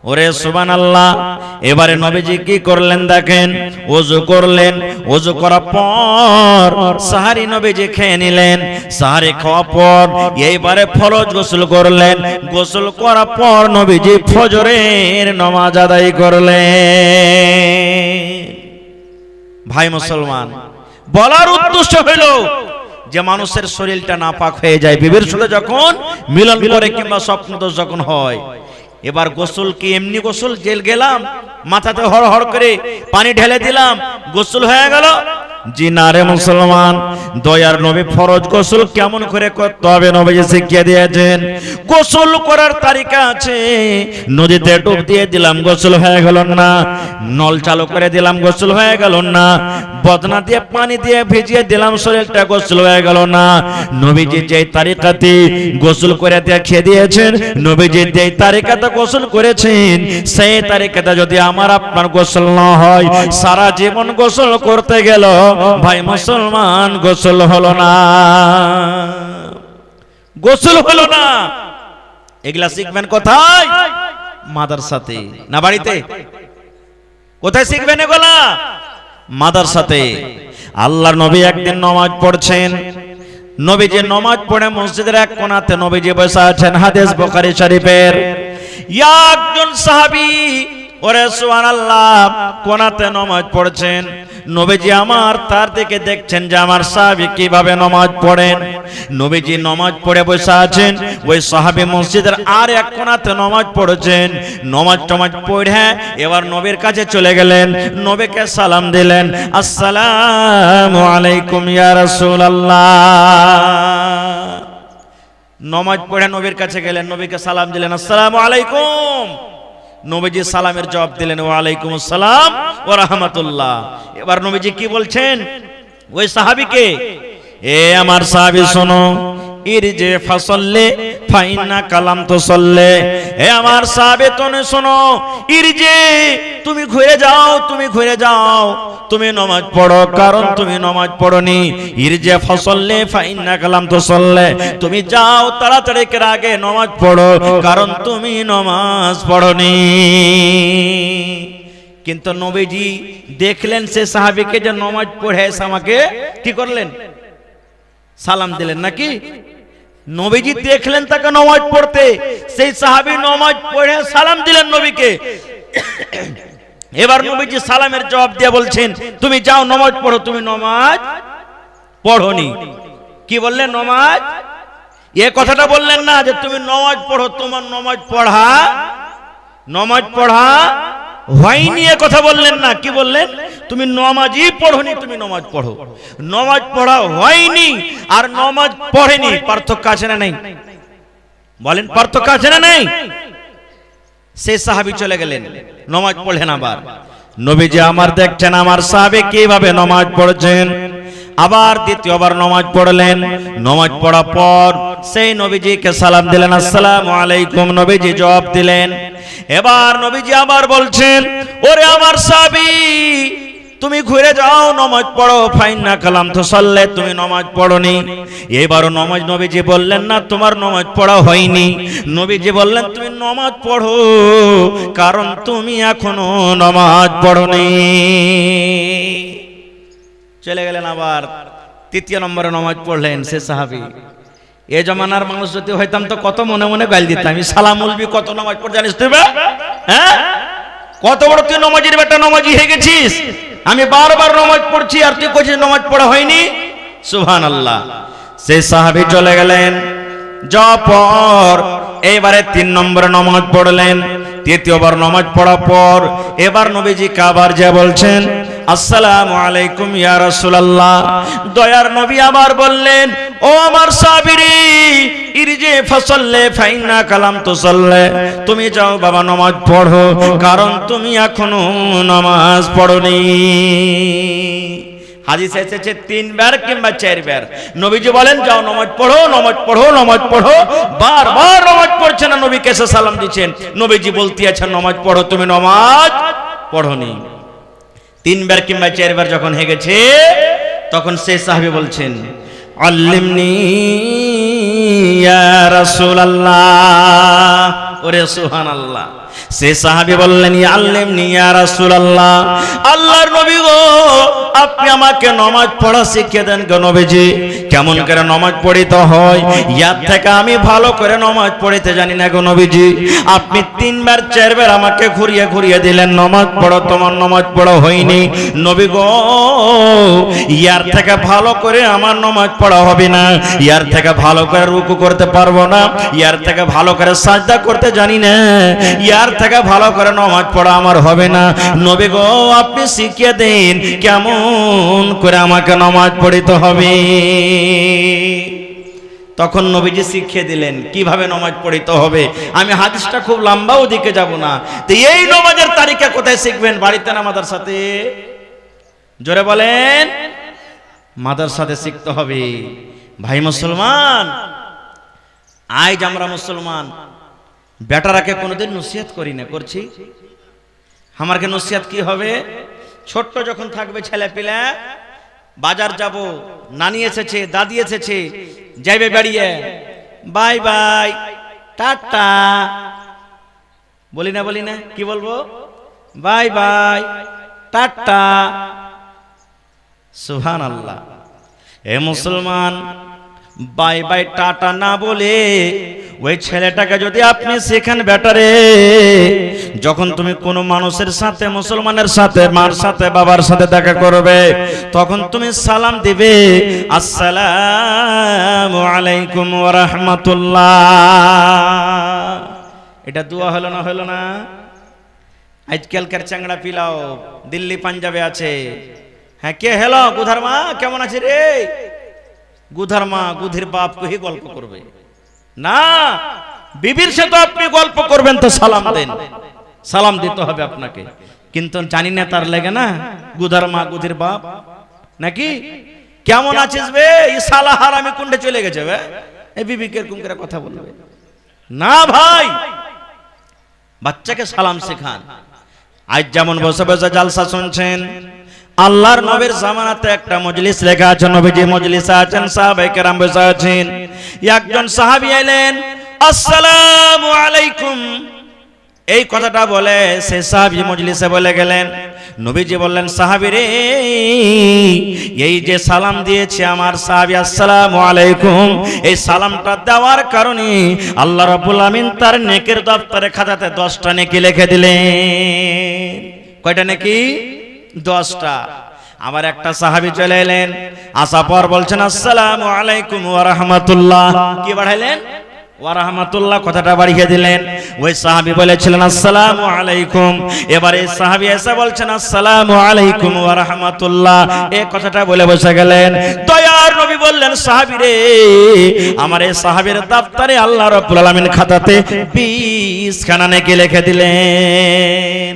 ওরে সুবহানাল্লাহ, এবারে নবীজি কি করলেন দেখেন, ওযু করলেন, ওযু করার পর সাহারি নবীজি খেয়ে নিলেন। সাহারি খাওয়ার পর এইবারে ফরজ গোসল করলেন, গোসল করার পর নবীজি ফজরের নামাজ আদায় করলেন। ভাই মুসলমান, বলার উদ্দেশ্য হলো যে মানুষের শরীরটা নাপাক হয়ে যায় বিবির সাথে যখন মিলন করে কিংবা স্বপ্নদোষ যখন হয়। এবার গোসল কি এমনি গোসল, জেল গেলাম, মাথাতে হর হর করে পানি ঢেলে দিলাম, গোসল হয়ে গেল? জি না রে মুসলমান, দয়ার নবী ফরজ গোসল কেমন করে করতে হবে নবীজি শিখিয়ে দিয়েছেন। গোসল করার তারিকা আছে। নদীতে ডুব দিয়ে দিলাম, গোসল হয়ে গেল না। নল চালু করে দিলাম, গোসল হয়ে গেল না। বদনা দিয়ে পানি দিয়ে ভিজিয়ে দিলাম, শরীরটা গোসল হয়ে গেল না। নবীজি যেই তারিকাতে গোসল করে দেখিয়ে দিয়েছেন, নবীজি যেই তারিকাতে গোসল করেছেন, সেই তারিকাতে যদি আমার আপনার গোসল না হয়, সারা জীবন গোসল করতে গেল ভাই মুসলমান গোসল হলো না, গোসল হলো না। এগুলা শিখবেন কোথায়? মাদ্রাসাতে না বাড়িতে? কোথায় শিখবেন এগুলা? মাদ্রাসাতে। আল্লাহর নবী একদিন নামাজ পড়ছেন, নবীজি নামাজ পড়ে মসজিদের এক কোণাতে নবীজি বসে আছেন। হাদিস বুখারী শরীফের। একজন সাহাবী, ওরে সুবহানাল্লাহ, কোণাতে নামাজ পড়ছেন। নবীজি আমার তার দিকে দেখছেন যে আমার সাহাবী কিভাবে নামাজ পড়েন। নবীজি নামাজ পড়ে বসে আছেন, ওই সাহাবী মসজিদের আর এক কোণাতে নামাজ পড়ছেন। নামাজ পড়ে এবার নবীর কাছে চলে গেলেন, নবীকে সালাম দিলেন, আসসালামু আলাইকুম ইয়া রাসূলুল্লাহ। নামাজ পড়ে নবীর কাছে গেলেন, নবীকে সালাম দিলেন, আসসালামু আলাইকুম। নবীজি সালামের জবাব দিলেন, ওয়া আলাইকুম আসসালাম ওয়া রাহমাতুল্লাহ। এবার নবীজি কি বলছেন ওই সাহাবীকে, এ আমার সাহাবী শোনো, ইরজে ফাসাল্লি ফাইন্না কালাম তুসাল্লি। হে আমার সাহাবে তোমরা শোনো, ইরজে তুমি ঘুরে যাও, তুমি ঘুরে যাও, তুমি নামাজ পড়ো, কারণ তুমি নামাজ পড়নি। ইরজে ফাসাল্লি ফাইন্না কালাম তুসাল্লি, তুমি যাও তাড়াতাড়ি করে আগে নামাজ পড়ো, কারণ তুমি নামাজ পড়নি। কিন্তু নবীজি দেখলেন সে সাহাবীকে যে নামাজ পড়ে আমাকে কি করলেন, সালাম দিলেন নাকি? নবীজি দেখলেন তাকে নামাজ পড়তে, সেই সাহাবী নামাজ পড়ে সালাম দিলেন নবীকে। এবার নবীজি সালামের জবাব দিয়ে বলছেন তুমি যাও নামাজ পড়ো, তুমি নামাজ পড়োনি। কি বললেন? নামাজ। এ কথাটা বললেন না যে তুমি নামাজ পড়ো, তোমার নামাজ পড়া হয়নি, এ কথা বললেন না। কি বললেন? তুমি নামাজই পড়োনি, তুমি নামাজ পড়ো। নামাজ পড়া হয়নি আর নামাজ পড়েনি পার্থক্য আছে না নেই? বলেন পার্থক্য আছে না নেই? সেই সাহাবী চলে গেলেন, নামাজ পড়লেন। আবার নবীজি আমার দেখছেন আমার সাহাবী কিভাবে নামাজ পড়ছেন, আবার দ্বিতীয়বার নামাজ পড়লেন। নামাজ পড়ার পর সেই নবীজিকে সালাম দিলেন, আসসালামু আলাইকুম, নবীজি জবাব দিলেন। এবার নবীজি আবার বলছেন ওরে আমার সাহাবী তুমি ঘুরে যাও নামাজ পড়ো, ফাইন্না কালাম তুসাল্লি, তুমি নামাজ পড়োনি। এবারও নামাজ নবীজি বললেন না তোমার নামাজ পড়া হয়নি, নবীজি বললেন তুমি নামাজ পড়ো, কারণ তুমি এখনো নামাজ পড়োনি। চলে গেলেন। আবার তৃতীয় নম্বরে নামাজ পড়লেন সে সাহাবী। এ জমানার মানুষ যদি হইতাম তো কত মনে মনে গাল দিতাম, সালামুলবি কত নামাজ পড় জানিস তুই? হ্যাঁ, কত বড় তুই নামাজির বেটা, নামাজি হয়ে গেছিস। আমি বারবার নামাজ পড়ছি আর তুই কইছিস নামাজ পড়া হয়নি। সুবহানাল্লাহ। সেই সাহাবী চলে গেলেন। যাওয়ার পর এবারে 3 নম্বরে নামাজ পড়লেন। তৃতীয়বার নামাজ পড়ার পর এবার নবীজি কাবার যা বলছেন আসসালামু আলাইকুম ইয়া রাসূলুল্লাহ। দয়ার নবী আবার বললেন ও আমার সাহাবীরে ইরজি ফাসাল্লি ফাইন্না কালাম তুসাল্লি, তুমি যাও বাবা নামাজ পড়ো, কারণ তুমি এখনো নামাজ পড়োনি। হাদিস এসেছে 3 বার কিংবা 4 বার নবীজি বলেন যাও নামাজ পড়ো, নামাজ পড়ো, নামাজ পড়ো। বারবার নামাজ পড়ছে না, নবী কেসে সালাম দিচ্ছেন, নবীজি বলতে আছেন নামাজ পড়ো, তুমি নামাজ পড়োনি। 3 বার কিংবা 4 বার যখন হয়ে গেছে তখন সেই সাহাবী বলছেন আল্লিমনি ইয়া রাসূলুল্লাহ। ওরে সুবহানাল্লাহ। সে সাহাবী বললেন আল্লিমনি ইয়া রাসূলুল্লাহ, আল্লাহর নবী গো আপনি আমাকে নামাজ পড়া শিখিয়ে দেন গো নবীজি। কেমন করে নামাজ পড়িতে হয় ইয়ার থেকে আমি ভালো করে নামাজ পড়িতে জানি না গো নবীজি। আপনি 3 বার 4 বার আমাকে ঘুরিয়ে ঘুরিয়ে দিলেন নামাজ পড়ো, তোমার নামাজ পড়া হয়নি। নবী গো ইয়ার থেকে ভালো করে আমার নামাজ পড়া হবে না, ইয়ার থেকে ভালো করে রুকু করতে পারবো না, ইয়ার থেকে ভালো করে সাজদা করতে জানি না, ইয়ার থেকে ভালো করে নামাজ পড়া আমার হবে না। নবী গো আপনি শিখিয়ে দেন কেমন করে আমাকে নামাজ পড়িতে হবে। তখন নবীজি শিখিয়ে দিলেন কিভাবে নামাজ পড়িতে হবে। আমি হাদিসটা খুব লম্বা, ওদিকে যাব না। তো এই নামাজের তারিকা কোথায় শিখবেন? বাড়িতে না মাদ্রাসাতে? জোরে বলেন। মাদ্রাসাতে শিখতে হবে। ভাই মুসলমান, আজ আমরা মুসলমান বেটারাকে কোনোদিন নসিহত করি না, করছি? আমারকে নসিহত কি হবে? ছোট্ট যখন থাকবে ছেলে পিলা, বাজার যাব, নানি এসেছে, দাদি এসেছে, যাইবে বেরিয়ে বাই বাই টাটা, বলি না কি বলবো? Bye bye tata. সুবহানাল্লাহ। এ মুসলমান, বাই বাই টাটা না বলে ওই ছেলেটাকে যদি আপনি শেখান বেটারে, যখন তুমি কোনো মানুষের সাথে, মুসলমানের সাথে, মার সাথে, বাবার সাথে দেখা করবে, তখন তুমি সালাম দিবে আসসালামু আলাইকুম ওয়া রাহমাতুল্লাহ। এটা দোয়া হলো না? হলো না? আজকালকার চাংড়া পিলাও দিল্লি পাঞ্জাবে আছে। হ্যাঁ, কে হেলো? গুধার মা কেমন আছে রে? গুধার মা গুধির বাপ কহি গল্প করবে না, বিবির সাথে আপনি গল্প করবেন তো সালাম দেন, সালাম দিতে হবে আপনাকে। কিন্তু জানি না তার লাগে না গুধার মা গুধির বাপ নাকি কেমন আছিস বে, এই শালা হারামি কুন্ডে চলে গেছে বে, এই বিবিকে এরকম করে কথা বলবে না ভাই, বাচ্চাকে সালাম শেখান। আজ যেমন বসে বসে জালসা শুনছেন, আল্লাহর নবীর জামানাতে একটা মজলিস লেখা আছে, নবীজি মজলিসে আছেন, সাহাবায়ে কেরাম বসে আছেন। একজন সাহাবী এলেন, আসসালামু আলাইকুম, এই কথাটা বলে সে সাহাবী মজলিসে বলে গেলেন। নবীজি বললেন, সাহাবী রে, এই যে সালাম দিয়েছে আমার সাহাবী আসসালামু আলাইকুম, এই সালামটা দেওয়ার কারণে আল্লাহ রাব্বুল আমিন তার নেকের দফতরে খাতাতে 10টা নেকি লিখে দিলেন। কয়টা নেকি? 10টা। আবার একটা সাহাবী চলে এলেন, আসার পর বলছেন আসসালামু আলাইকুম ওয়া রাহমাতুল্লাহ, কি বাড়াইলেন? ওয়া রাহমাতুল্লাহ, কথাটা বাড়িয়ে দিলেন। ওই সাহাবী বলেছিলেন আসসালামু আলাইকুম, এবারে এই সাহাবী এসে বলছেন আসসালামু আলাইকুম ওয়া রাহমাতুল্লাহ, এই কথাটা বলে বসে গেলেন। দয়ার নবী বললেন, সাহাবী রে, আমার এই সাহাবীর দফতরে আল্লাহ রাব্বুল আলামিন খাতাতে 20 খানা নেকি লিখে দিলেন।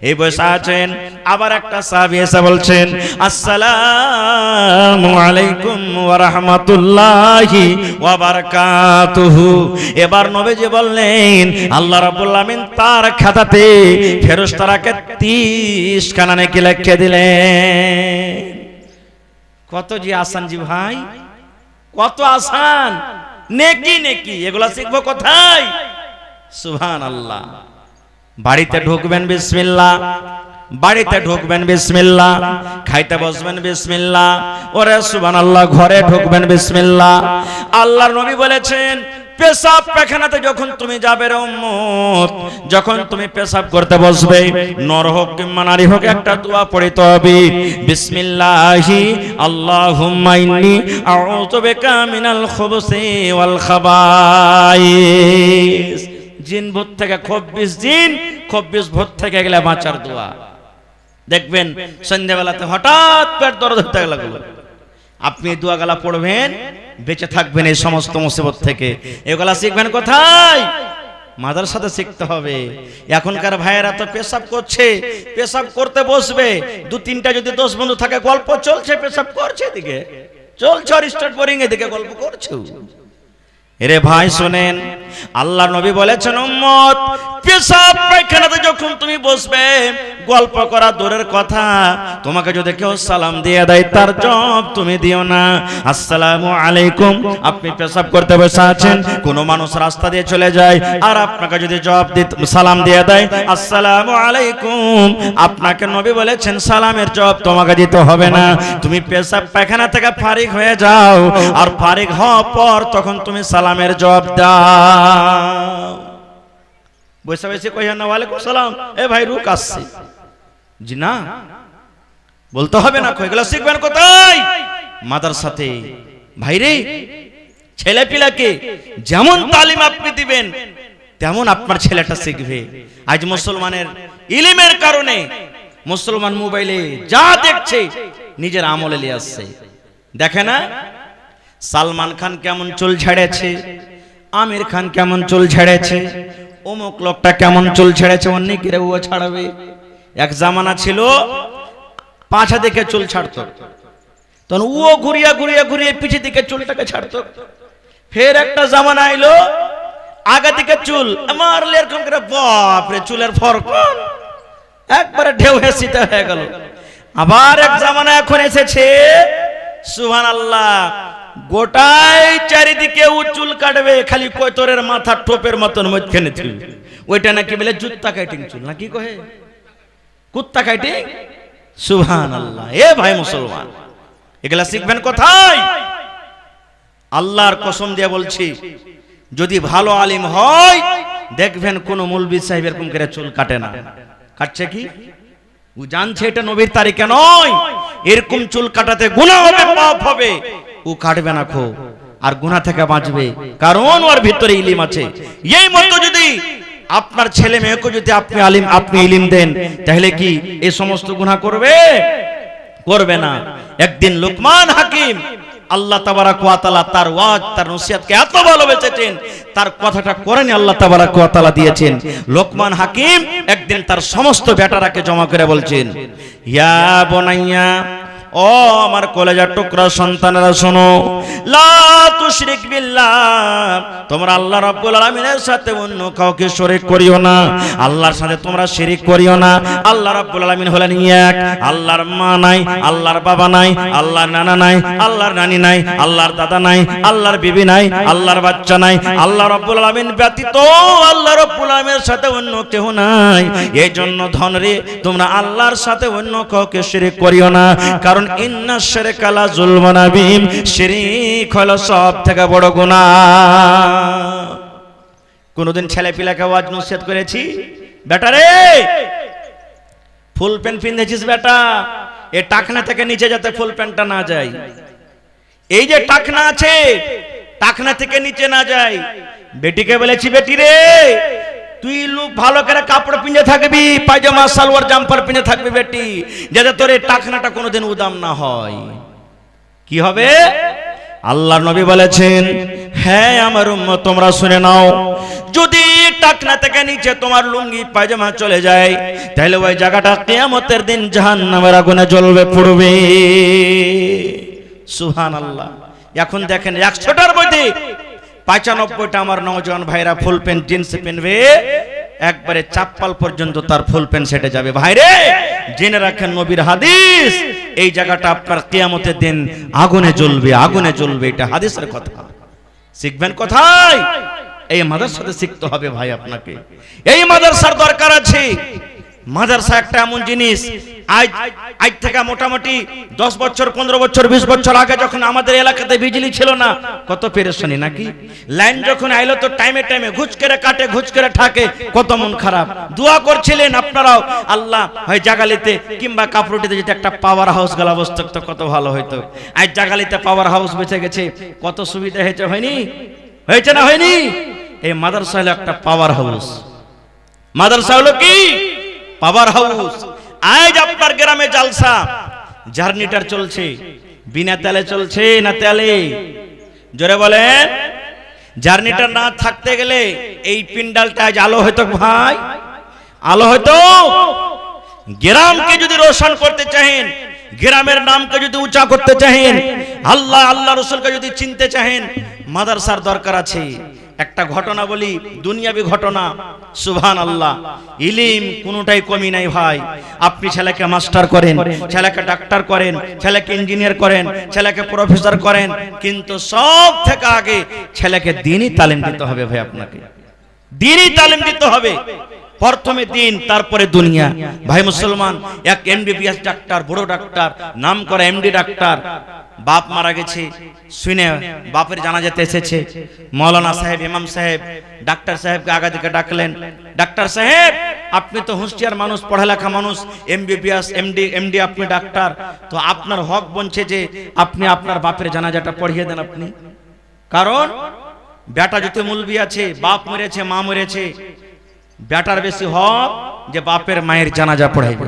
এই বসে আছেন। আবার একটা সাহাবী এসে বলছেন আসসালামু আলাইকুম ওয়া রাহমাতুল্লাহি ওয়া বারাকাতুহু। এবার নবীজি বললেন, আল্লাহ রাব্বুল আমিন তার খাতাতে ফেরেশতারাকে 30 খানা নেকি লিখে দিলেন। কত যে আসান জি ভাই, কত আসান। নেকি নেকি এগুলা শিখবো কোথায়? সুবহানাল্লাহ। বাড়িতে ঢুকবেন বিসমিল্লাহ, বাড়িতে ঢুকবেন বিসমিল্লাহ, খাইতে বসবেন বিসমিল্লাহ, ওরে সুবহানাল্লাহ, ঘরে ঢুকবেন বিসমিল্লাহ। আল্লাহর নবী বলেছেন, পেশাব পায়খানাতে যখন তুমি যাবে রে উম্মত, যখন তুমি পেশাব করতে বসবে, নর হোক কিংবা নারী হোক, একটা দোয়া পড়তে হবে, বিসমিল্লাহি আল্লাহুম্মা ইন্নী আউযু বিকা মিনাল খুবুসি ওয়াল খাবাইস। জিন ভূত থেকে 24 জিন, 24 ভূত থেকে গেলে বাঁচার দোয়া। দেখবেন সন্ধ্যাবেলাতে হঠাৎ পেট দরদ হতে লাগলো, আপনি এই দোয়াগুলা পড়বেন, বেঁচে থাকবেন এই সমস্ত মুসিবত থেকে। এগুলা শিখবেন কোথায়? মাদ্রাসাতে শিখতে হবে। এখনকার ভাইয়েরা তো পেশাব করছে, পেশাব করতে বসবে, 2-3টা যদি 10 বন্ধু থাকে, গল্প চলছে, পেশাব করছে, এদিকে চলছে, আর স্টার্ট বোরিং এদিকে গল্প করছে। এরে ভাই শোনেন, আল্লাহ নবী বলেছেন, উম্মত, পেশাব পায়খানাতে যখন তুমি বসবে, গল্প করা দূরের কথা, তোমাকে যদি কেউ সালাম দিয়ে দেয়, তার জবাব তুমি দিও না। আসসালামু আলাইকুম, আপনি পেশাব করতে বসে আছেন, কোন মানুষ রাস্তা দিয়ে চলে যায়, আর আপনাকে যদি জবাব দিতে সালাম দিয়ে দেয় আসসালামু আলাইকুম, আপনাকে নবী বলেছেন সালামের জবাব তোমাকে দিতে হবে না। তুমি পেশাব পায়খানা থেকে ফারিগ হয়ে যাও, আর ফারিগ হওয়ার পর তখন তুমি সালামের জবাব দাও। বসে বসে কইয়া না ওয়ালাইকুম সালাম, এ ভাই রুক আসছে, জি না, বলতে হবে না। এগুলো শিখবেন কোথায়? মাদ্রাসাতে। ভাইরে, ছেলে পিলাকে যেমন তালিম আপনি দিবেন, তেমন আপনার ছেলেটা শিখবে। আজ মুসলমানের ইলমের কারণে মুসলমান মোবাইলে যা দেখছে নিজের আমলে নিয়ে আসছে। দেখে না সালমান খান কেমন চুল ছেড়েছে, আমির খান কেমন চুল ছেড়েছে, অমুক লোকটা কেমন চুল ছেড়েছে, অন্য কেরে ও ছাড়াবে। এক জামানা ছিল পাছা দিকে চুল ছাড়তো, তখন ও ঘুরিয়ে ঘুরিয়ে ঘুরিয়ে পিছে দিকে চুলটাকে ছাড়তো। ফের একটা জামানা আইলো আগে দিকে চুল আমার এরকম করে, বাপরে চুলের ফরক একবারে ঢেউ হেসিতে হয়ে গেল। আবার এক জামানা এখন এসেছে, সুবহানাল্লাহ, গোটাই চারিদিকে ও চুল কাটবে, খালি কৈতরের মাথা টোপের মতন মধ্যখানে ছিল, ওইটা নাকি বলে জুত্তা কাটিং চুল, নাকি কহে কুত্তা কাটিং। সুবহানাল্লাহ। এ ভাই মুসলমান, এগুলা শিখবেন কোথায়? আল্লাহর কসম দিয়ে বলছি, যদি ভালো আলিম হয়, দেখবেন কোন মৌলবি সাহেব এরকম করে চুল কাটে না। কাটছে কি? ও জানছে এটা নবীর তারিকা নয়, এরকম চুল কাটাতে গুনাহ হবে, পাপ হবে, ও কাটবে না খো, আর গুনাহ থেকে বাঁচবে, কারণ ওর ভিতরে ইলম আছে। এই মতো যদি আপনার ছেলে মেয়েকে যদি আপনি ইলম দেন, তাহলে কি এই সমস্ত গুনাহ করবে? করবে না। একদিন লোকমান হাকিম, আল্লাহ তাবারাক ওয়া তাআলা তার ওয়াজ, তার নসিহতকে এত ভালোবেসেছেন, তার কথাটা কোরআনে আল্লাহ তাবারাক ওয়া তাআলা দিয়েছেন। লোকমান হাকিম একদিন তার সমস্ত বেটারাকে জমা করে বলছেন, ইয়া বুনাইয়া, ও আমার কলেজার টুকরা সন্তানেরা শোনো, লা তুশরিক বিল্লাহ, তোমরা আল্লাহ রাব্বুল আলামিনের সাথে অন্য কাউকে শরীক করিও না, আল্লাহর সাথে তোমরা শিরিক করিও না। আল্লাহ রাব্বুল আলামিন হলেন এক, আল্লাহর মা নাই, আল্লাহর বাবা নাই, আল্লাহর নানা নাই, আল্লাহর নানি নাই, আল্লাহর দাদা নাই, আল্লাহর বিবি নাই, আল্লাহর বাচ্চা নাই, আল্লাহ রাব্বুল আলামিন ব্যতীত আল্লাহ রাব্বুল আলামিনের সাথে অন্য কেউ নাই। এই জন্য ধন রে তোমরা আল্লাহর সাথে অন্য কাউকে শিরিক করিও না, কারণ ইন্না শিরকা লা যুলমুন আযীম, শিরিক হলো সব থেকে বড় গুনাহ। কোনদিন ছেলে পিলাকে ওয়াজ নসিহত করেছি, বেটা রে ফুল প্যান্ট পিনেছিস বেটা, এই টাকনা থেকে নিচে যাতে ফুল প্যান্টটা না যায়, এই যে টাকনা আছে টাকনা থেকে নিচে না যায়। বেটিকে বলেছি, বেটি রে তুই ভালো করে কাপড় পিনে থাকবি, পায়জামা সালোয়ার জাম্পার পিনে থাকবি বেটি, যাতে তোর এই টাকনাটা কোনোদিন উদাম না হয়। কি হবে? আল্লাহর নবী বলেছেন, হ্যাঁ আমার উম্মত তোমরা শুনে নাও, যদি টাকনা থেকে নিচে তোমার লুঙ্গি পায়জামা চলে যায়, তাহলে ওই জায়গাটা কিয়ামতের দিন জাহান্নামের আগুনে জ্বলবে, পুড়বে। সুবহানাল্লাহ। এখন দেখেন 100টার মধ্যে 95টা আমার নওজোয়ান ভাইরা ফুল প্যান্ট জিন্স পিনবে, একবারে চাপ্পাল পর্যন্ত তার ফুল প্যান্ট সেটে যাবে। ভাইরে জেনে রাখেন নবীর হাদিস, এই জায়গাটা আপনার কিয়ামতের দিন আগুনে জ্বলবে, আগুনে জ্বলবে। এটা হাদিসের কথা। শিখবেন কোথায়? এই মাদ্রাসাতে শিখতে হবে ভাই আপনাকে। এই মাদ্রাসার দরকার আছে। মাদ্রাসা একটা এমন জিনিস, আজ থেকে মোটামুটি 10 বছর 15 বছর 20 বছর আগে যখন আমাদের এলাকাতে বিজলি ছিল না, কত পেরেশানি নাকি। লাইন যখন আইলো তো টাইমে টাইমে ঘুষ করে কাটে, ঘুষ করে ঠাকে, কত মন খারাপ। দোয়া করছিলেন আপনারাও, আল্লাহ হয় জাগালিতে কিংবা কাপড়টিতে যদি একটা পাওয়ার হাউস গলা বসতো তো কত ভালো হইতো। আজ জাগালিতে পাওয়ার হাউস বেঁচে গেছে, কত সুবিধা হয়েছে, হয়নি? হয়েছে না হয়নি? এই মাদ্রাসা হলো একটা পাওয়ার হাউস। মাদ্রাসা হলো কি? Power house. আজ আপনার গ্রামে জালসা, জার্নিটার চলছে, বিনা তেলে চলছে না তেলে? জোরে বলেন। জার্নিটার না থাকতে গেলে এই পিন্ডালটা আজ আলো হয়তো ভাই, আলো হয়তো। গ্রামকে যদি রোশন করতে চাহেন, গ্রামের নামকে যদি উঁচা করতে চাহেন, আল্লাহ আল্লাহ রসুলকে যদি চিনতে চাহেন, মাদ্রাসার দরকার আছে। একটা ঘটনা বলি, দুনিয়াবি ঘটনা। সুবহানাল্লাহ। ইলম কোনটাই কমি নাই ভাই। আপনি ছেলেকে মাস্টার করেন, ছেলেকে ডাক্তার করেন, ছেলেকে ইঞ্জিনিয়ার করেন, ছেলেকে প্রফেসর করেন, কিন্তু সব থেকে আগে ছেলেকে দ্বীনি তালিম দিতে হবে ভাই। আপনাকে দ্বীনি তালিম দিতে হবে। প্রথমে দিন, তারপরে দুনিয়া। ভাই মুসলমান, এক এমবিবিএস ডাক্তার, বড় ডাক্তার, নাম করা এমডি ডাক্তার, বাপ মারা গেছে শুনে বাপের জানাজাতে এসেছে। মৌলানা সাহেব, ইমাম সাহেব ডাক্তার সাহেবকে আগা দিকে ডাকলেন, ডাক্তার সাহেব আপনি তো হুঁশিয়ার মানুষ, পড়ালেখা মানুষ, এমবিবিএস এমডি, আপনি ডাক্তার, তো আপনার হক বনছে যে আপনি আপনার বাপের জানাজাটা পড়িয়ে দেন আপনি। কারণ বেটা যদি মুলবি আছে, বাপ মরেছে, মা মরেছে, বেটার বেশি হক যে বাপের মায়ের জানাজা পড়াইবে।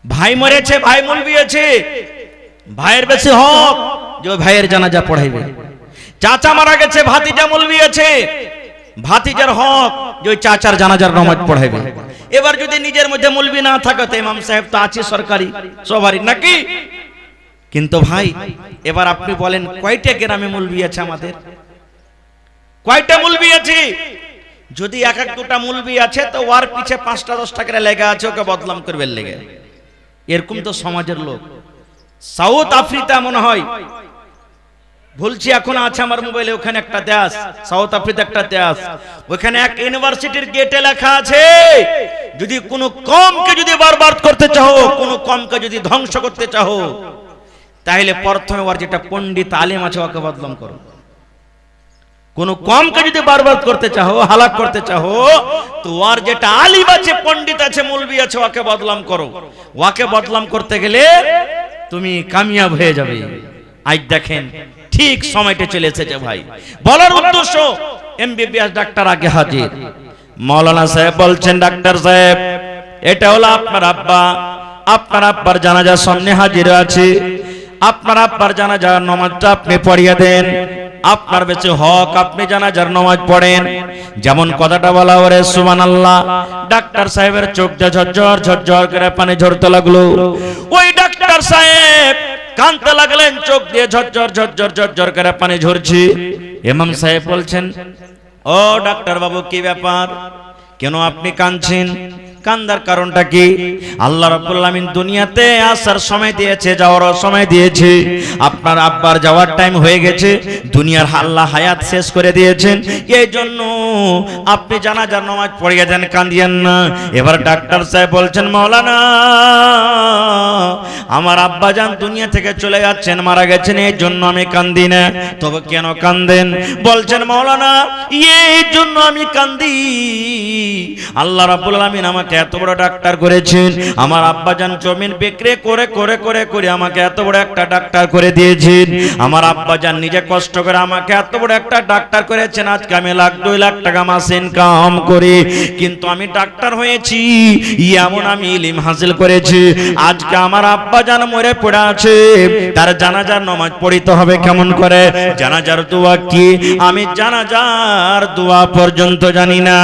ভাই মরেছে, ভাই মুলবি আছে, ভাইয়ের বেশি হক যে ভাইয়ের জানাজা পড়াইবে। চাচা মারা গেছে, ভাতিজা মুলবি আছে, ভাতিজার হক যে চাচার জানাজার নামাজ পড়াইবে। এবার যদি নিজের মধ্যে মুলবি না থাকে তো ইমাম সাহেব তো আছে সরকারি সবারই নাকি। কিন্তু ভাই এবার আপনি বলেন কয়টা গ্রামে মুলবি আছে আমাদের? কয়টা মুলবি আছে? যদি এক এক দুটা মুলবি আছে তো ওর পিছে 5টা 10টা করে লেগে আছে ওকে বদনাম করবে লেগে। এরকম তো সমাজের লোক। সাউথ আফ্রিকা মনে হয়, বলছি এখন আছে আমার মোবাইলে, ওখানে একটা দেশ, সাউথ আফ্রিকা একটা দেশ, ওখানে এক ইউনিভার্সিটির গেটে লেখা আছে, যদি কোনো কমকে যদি বরবাদ করতে চাও, কোনো কমকে যদি ধ্বংস করতে চাও, তাহলে প্রথমে ওর যেটা পণ্ডিত আলেম আছে ওকে বদনাম করো। কোন কমকে যদি বরবাদ করতে চাও, হালাক করতে চাও, তো ওর যেটা আলিম আছে, পণ্ডিত আছে, মৌলবি আছে, ওকে বদনাম করো। ওকে বদনাম করতে গেলে তুমি কামিয়াব হয়ে যাবে। আজ দেখেন ঠিক সময়টা চলে এসেছে ভাই। বলার উদ্দেশ্য, এমবিবিএস ডাক্তার আগে হাজির। মাওলানা সাহেব বলছেন, ডাক্তার সাহেব এটা হলো আপনার আব্বা, আপনার আব্বার জানাজার সামনে হাজির আছে, আপনার আব্বার জানাজার নামাজটা আপনি পড়িয়ে দেন। আপনার বেঁচে হক আপনি জানাজার নামাজ পড়েন। যেমন কথাটা বলা, ওরে সুবহানাল্লাহ। ডাক্তার সাহেবের চোখ দিয়ে ঝরঝর ঝরঝর করে পানি ঝরতে লাগলো। ওই ডাক্তার সাহেব কাঁদতে লাগলেন, চোখ দিয়ে ঝরঝর ঝরঝর ঝরঝর করে পানি ঝরছে। ইমাম সাহেব বলছেন, ও ডাক্তার বাবু, কি ব্যাপার, কেন আপনি কাঁদছেন? কান্দার কারণটা কি? আল্লাহ রাব্বুল আলামিন দুনিয়াতে আসার সময় দিয়েছে, যাওয়ার সময় দিয়েছে। আপনার আব্বার যাওয়ার টাইম হয়ে গেছে, দুনিয়ার আল্লাহ হায়াত শেষ করে দিয়েছেন। এই জন্য আপনি জানাজার নামাজ পড়িয়ে দেন, কাঁদিয়েন না। এবার ডাক্তার সাহেব বলছেন, মাওলানা, আমার আব্বা জান দুনিয়া থেকে চলে যাচ্ছেন, মারা গেছেন, এই জন্য আমি কান্দি না। তবে কেন কান্দেন? বলছেন, মাওলানা, এই জন্য আমি কান্দি, আল্লাহ রাব্বুল আলামিন আমাকে এত বড় ডাক্তার করেছেন। আমার আব্বা জান জমিন বিক্রি করে করে করে করে আমাকে এত বড় একটা ডাক্তার করে দিয়েছেন। আমার আব্বা জান নিজে কষ্ট করে আমাকে এত বড় একটা ডাক্তার করেছেন। আজকে আমি লাখ 2 লাখ টাকা মাসে ইনকাম করি, কিন্তু আমি ডাক্তার হয়েছি, এমন আমি ইলম হাসিল করেছি। আজকে আমার আব্বা জান মরে পড়ে আছে, তার জানাজার নামাজ পড়িতে হবে কেমন করে? জানাজার দোয়া কি? আমি জানাজার দোয়া পর্যন্ত জানি না,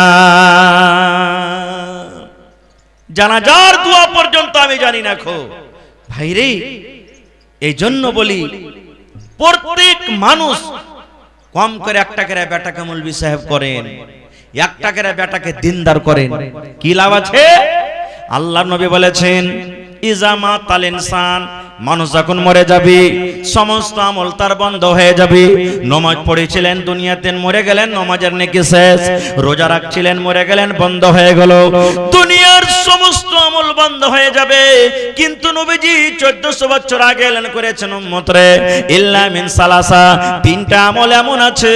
জানাজার দোয়া পর্যন্ত আমি জানি না। খো ভাইরে, এই জন্য বলি, প্রত্যেক মানুষ কম করে একটা করে বেটাকে মৌলভী সাহেব করেন, একটা করে বেটাকে দিনদার করেন, কি লাভ আছে? আল্লাহর নবী বলেছেন, ইজামা তাল ইনসান, মানুষ যখন মরে যাবে সমস্ত আমল তার বন্ধ হয়ে যাবে। নামাজ পড়েছিলেন দুনিয়াতে, মরে গেলেন, নামাজের নেকি শেষ। রোজা রাখছিলেন, মরে গেলেন, বন্ধ হয়ে গেল। দুনিয়ার সমস্ত আমল বন্ধ হয়ে যাবে। কিন্তু নবীজি 1400 বছর আগে এলেন করেছেন, উম্মতরে, ইল্লা মিন সালাসা, 3টা আমল এমন আছে,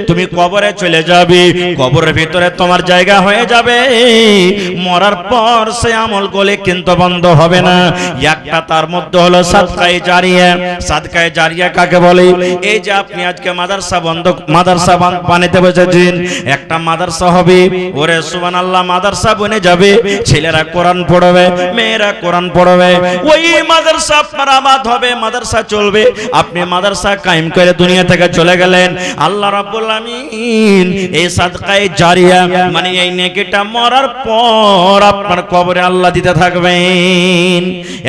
তুমি কবরে চলে যাবে, কবরের ভিতরে তোমার জায়গা হয়ে যাবে, মরার পর সে আমল গলে কিন্তু বন্ধ হবে না। একটা তার মধ্যে হলো সাদকায়ে জারিয়া। সাদকায়ে জারিয়া কাকে বলে? এই যে আপনি আজকে মাদ্রাসা বানাতে বসেছেন, একটা মাদ্রাসা হবে, ওরে সুবহানাল্লাহ, মাদ্রাসা বনে যাবে, ছেলেরা কোরআন পড়বে, মেয়েরা কোরআন পড়বে, ওই মাদ্রাসা আপনার আবাদ হবে, মাদ্রাসা চলবে। আপনি মাদ্রাসা কায়েম করে দুনিয়া থেকে চলে গেলেন, আল্লাহ রাব্বুল আমিন এই সাদকায়ে জারিয়া মানে এই নেকিটা মরার পর আপনার কবরে আল্লাহ দিতে থাকবেন।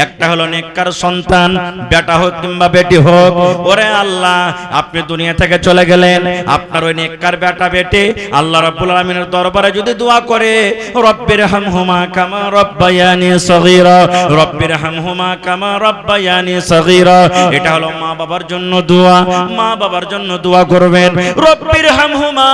একটা হলো নেককার সন্তান, বেটা হোক কিংবা বেটি হোক, ওরে আল্লাহ, আপনি দুনিয়া থেকে চলে গেলেন, আপনার ওই নেককার বেটা বেটি আল্লাহ রাব্বুল আমিনের দরবারে যদি দোয়া করে, রব্বির হামহুমা কামা রব্বায়ানি সগীরা, রব্বির হামহুমা কামা রব্বায়ানি সগীরা, এটা হলো মা বাবার জন্য দোয়া। মা বাবার জন্য দোয়া করবেন, রব্বির হামহুমা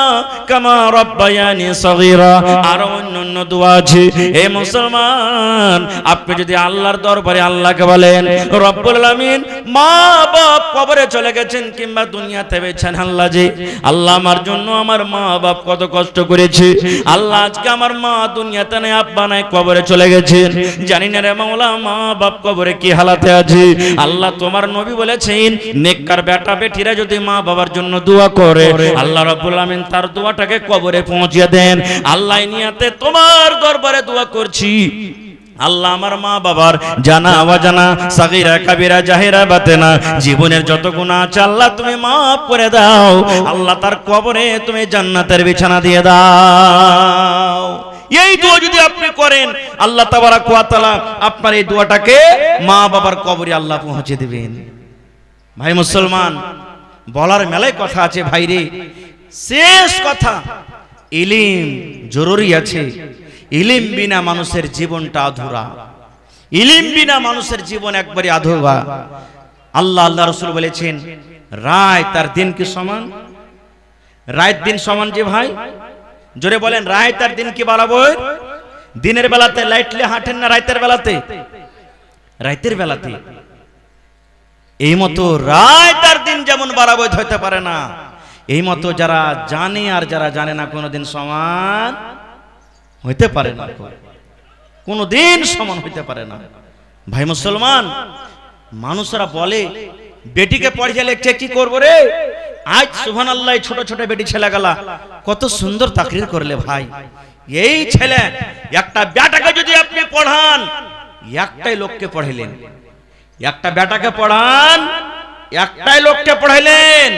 কামা রব্বায়ানি সগীরা। আর অন্যান্য দোয়া আছে। এই মুসলমান, আপনি যদি আল্লাহর দরবারে আল্লাহকে বলেন, রব্বুল আলামিন, মা বাপ কবরে চলে গেছেন কিংবা দুনিয়াতে বেছেন, আল্লাহ জি, আল্লাহ আমার জন্য আমার মা বাপ কত কষ্ট করেছে, আল্লাহ আজকে আমার মা দুনিয়াতে নেই, আব্বা নাই, কবরে চলে গেছেন, জানি না রে মাওলা মা বাপ কবরে কি হালাতে আছে। আল্লাহ তোমার নবী বলেছেন, নেককার বেটা বেটিরা যদি মা বাবার জন্য দোয়া করে, আল্লাহ রাব্বুল আমিন তার দোয়াটাকে কবরে পৌঁছে দেন। আল্লাহ নিয়াতে তোমার দরবারে দোয়া করছি, আল্লাহ আমার মা বাবার জানা অজানা, সাগীরা কাবীরা জাহিরা বাতেনা জীবনের যত গুনাহ আছে আল্লাহ তুমি মাফ করে দাও। আল্লাহ তার কবরে তুমি জান্নাতের বিছানা দিয়ে দাও। এই দোয়া যদি আপনি করেন, আল্লাহ তাবারাক ওয়া তাআলা আপনার এই দোয়াটাকে মা বাবার কবরে আল্লাহ পৌঁছে দিবেন। ভাই মুসলমান, বলার মেলায় কথা আছে ভাইরে, শেষ কথা, ইলম জরুরি আছে। ইলম বিনা মানুষের জীবনটা আধুরা, ইলম বিনা মানুষের জীবন একবারে আধুরা। আল্লাহ রাসূল বলেছেন, রাত আর দিন কি সমান? রাত দিন সমান যে ভাই, জোরে বলেন, রাত আর দিন কি বরাবর? দিনের বেলাতে লাইটলে হাঁটেন না রাতের বেলাতে? রাতের বেলাতে। এই মতো রাত আর দিন যেমন বরাবর হতে পারে না, এই মতো যারা জানে আর যারা জানে না কোনোদিন সমান হইতে পারে না, কোনদিন সমান হইতে পারে না। ভাই মুসলমান, মানুষরা বলে বেটিকে পড়িয়ে লেখছে কি করবো রে, আজ সুবহানাল্লাহ ছোট ছোট বেটি ছেলেগুলা কত সুন্দর তাকরীর করলে। ভাই এই ছেলে একটা বেটাকে যদি আপনি পড়ান, একটাই লোককে পড়াইলেন, একটা বেটাকে পড়ান, একটাই লোককে পড়াইলেন,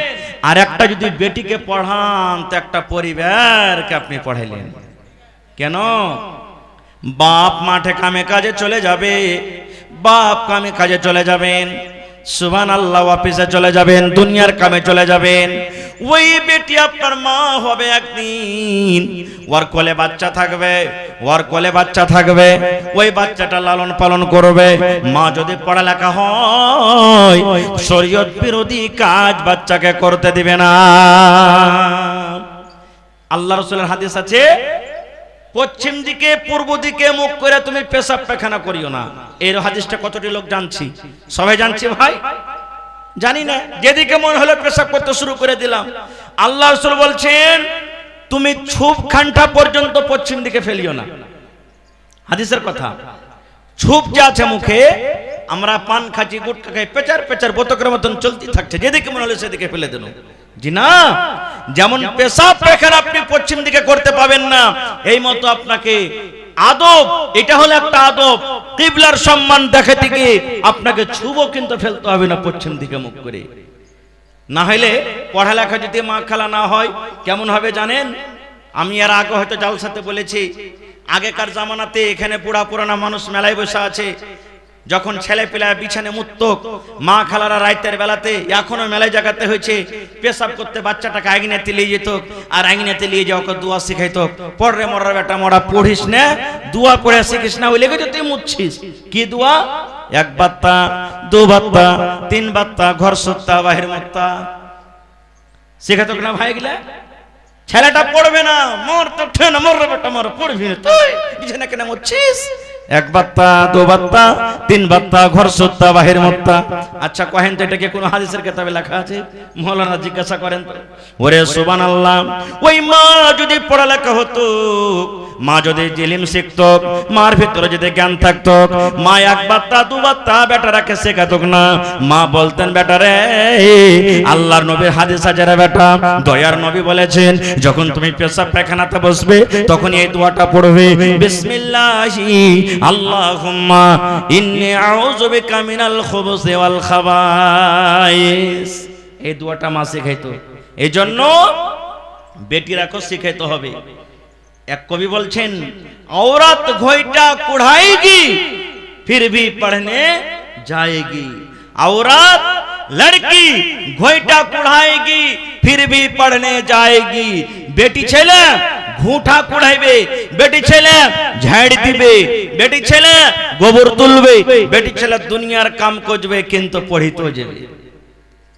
আর একটা যদি বেটিকে পড়ান তো একটা পরিবারকে আপনি পড়াইলেন কেন? বাপ মাঠে কামে কাজে চলে যাবে, বাপ কামে কাজে চলে যাবেন, সুবহানাল্লাহ, অফিসে চলে যাবেন, দুনিয়ার কামে চলে যাবেন। ওই বেটি আপনার মা হবে একদিন, ওর কোলে বাচ্চা থাকবে, ওর কোলে বাচ্চা থাকবে, ওই বাচ্চাটা লালন পালন করবে। মা যদি পড়ালেখা হয় শরীয়ত বিরোধী কাজ বাচ্চাকে করতে দিবে না। আল্লাহ রাসূলের হাদিস আছে, পশ্চিম দিকে পূর্ব দিকে মুখ করে তুমি পেশাব পায়খানা করিও না। এর হাদিসটা কতটি লোক জানছি? সবাই জানছি ভাই? জানি না, যেদিকে মন হলো পেশাব করতে শুরু করে দিলাম। আল্লাহ রাসূল বলছেন তুমি ছুপ খানটা পর্যন্ত পশ্চিম দিকে ফেলিও না। হাদিসের কথা, ছুপ যে আছে মুখে, আমরা পান খাচ্ছি, গুটখা খাই, পেচার পেচার বোতকের মতন চলতে থাকছে, যেদিকে মনে হলো সেদিকে ফেলে দেন। জি না, যেমন পেশাব পায়খানা আপনি পশ্চিম দিকে করতে পাবেন না, এই মতো আপনাকে আদব, এটা হলো একটা আদব, কিবলার সম্মান দেখাতে গিয়ে আপনাকে ছুবও কিন্তু ফেলতে হবে না পশ্চিম দিকে মুখ করে। না হলে পড়ালেখা যদি মা খালা না হয় কেমন হবে জানেন? আমি এর আগে হয়তো জালসাতে বলেছি, আগেকার জামানাতে এখানে পুরা পুরানা মানুষ মেলায় বসে আছে, যখন ছেলে পেলা বিছানে মুত্তক, মা খালারা রাইতের বেলাতে এখনো মেলায় জায়গাতে হয়েছে পেশাব করতে বাচ্চাটাকে আঙিনাতে নিয়ে যেত, আর আঙিনাতে নিয়ে যাওয়া ওকে দোয়া শিখাইত, পড়রে মরার বেটা মরা পড়িস না, দোয়া পড়ে শিখিস না, ওই লেগে তুই মুচ্ছিস। কি দোয়া? এক বাত্তা, দু বাত্তা, তিন বাত্তা, ঘর সত্তা বাহির মুত্তা শিখাতো না ভাই গিলা? ছেলেটা পড়বে না, মর তো ঠেনা মররে বেটা মর, পড়বি না তুই বিছানা কেন মুচ্ছিস? এক বাত্তা, দু বাত্তা, তিন বাত্তা, ঘর সত্তা বাহির মুত্তা। আচ্ছা কহেন তো এটা কি কোনো হাদিসের কিতাবে লেখা আছে? মাওলানা জিজ্ঞাসা করেন তো। ওরে সুবহানাল্লাহ, ওই মা যদি পড়ালেখা হতো, মা যদি ইলম শিখতো, মার ভিতরে যদি জ্ঞান থাকতো, মা এক বাত্তা দু বাত্তা বেটারাকে শেখাতো না। মা বলতেন বেটারে, আল্লাহর নবীর হাদিস আছে রে বেটা, দয়ার নবী বলেছেন যখন তুমি পেশাব পায়খানাতে বসবে তখন এই দোয়াটা পড়বে, বিসমিল্লাহি আল্লাহুম্মা ইন্নী আউযু বিকা মিনাল খুবুসি ওয়াল খাবাইস। এই দোয়াটা মা শেখাইতো, এইজন্য বেটিরাকে শিখাইতে হবে। এক কবি বলছেন, औरत घोइटा कुढ़ाएगी फिर भी पढ़ने जाएगी। औरत लड़की घोइटा कुढ़ाएगी फिर भी पढ़ने जाएगी। बेटी छेले घूठा कुढ़ाइबे, बेटी छेले झाड़ दिबे, बेटी छेले गोबर तुलबे, बेटी छेले दुनियार काम करबे किन्तु पढ़ितो जाबे।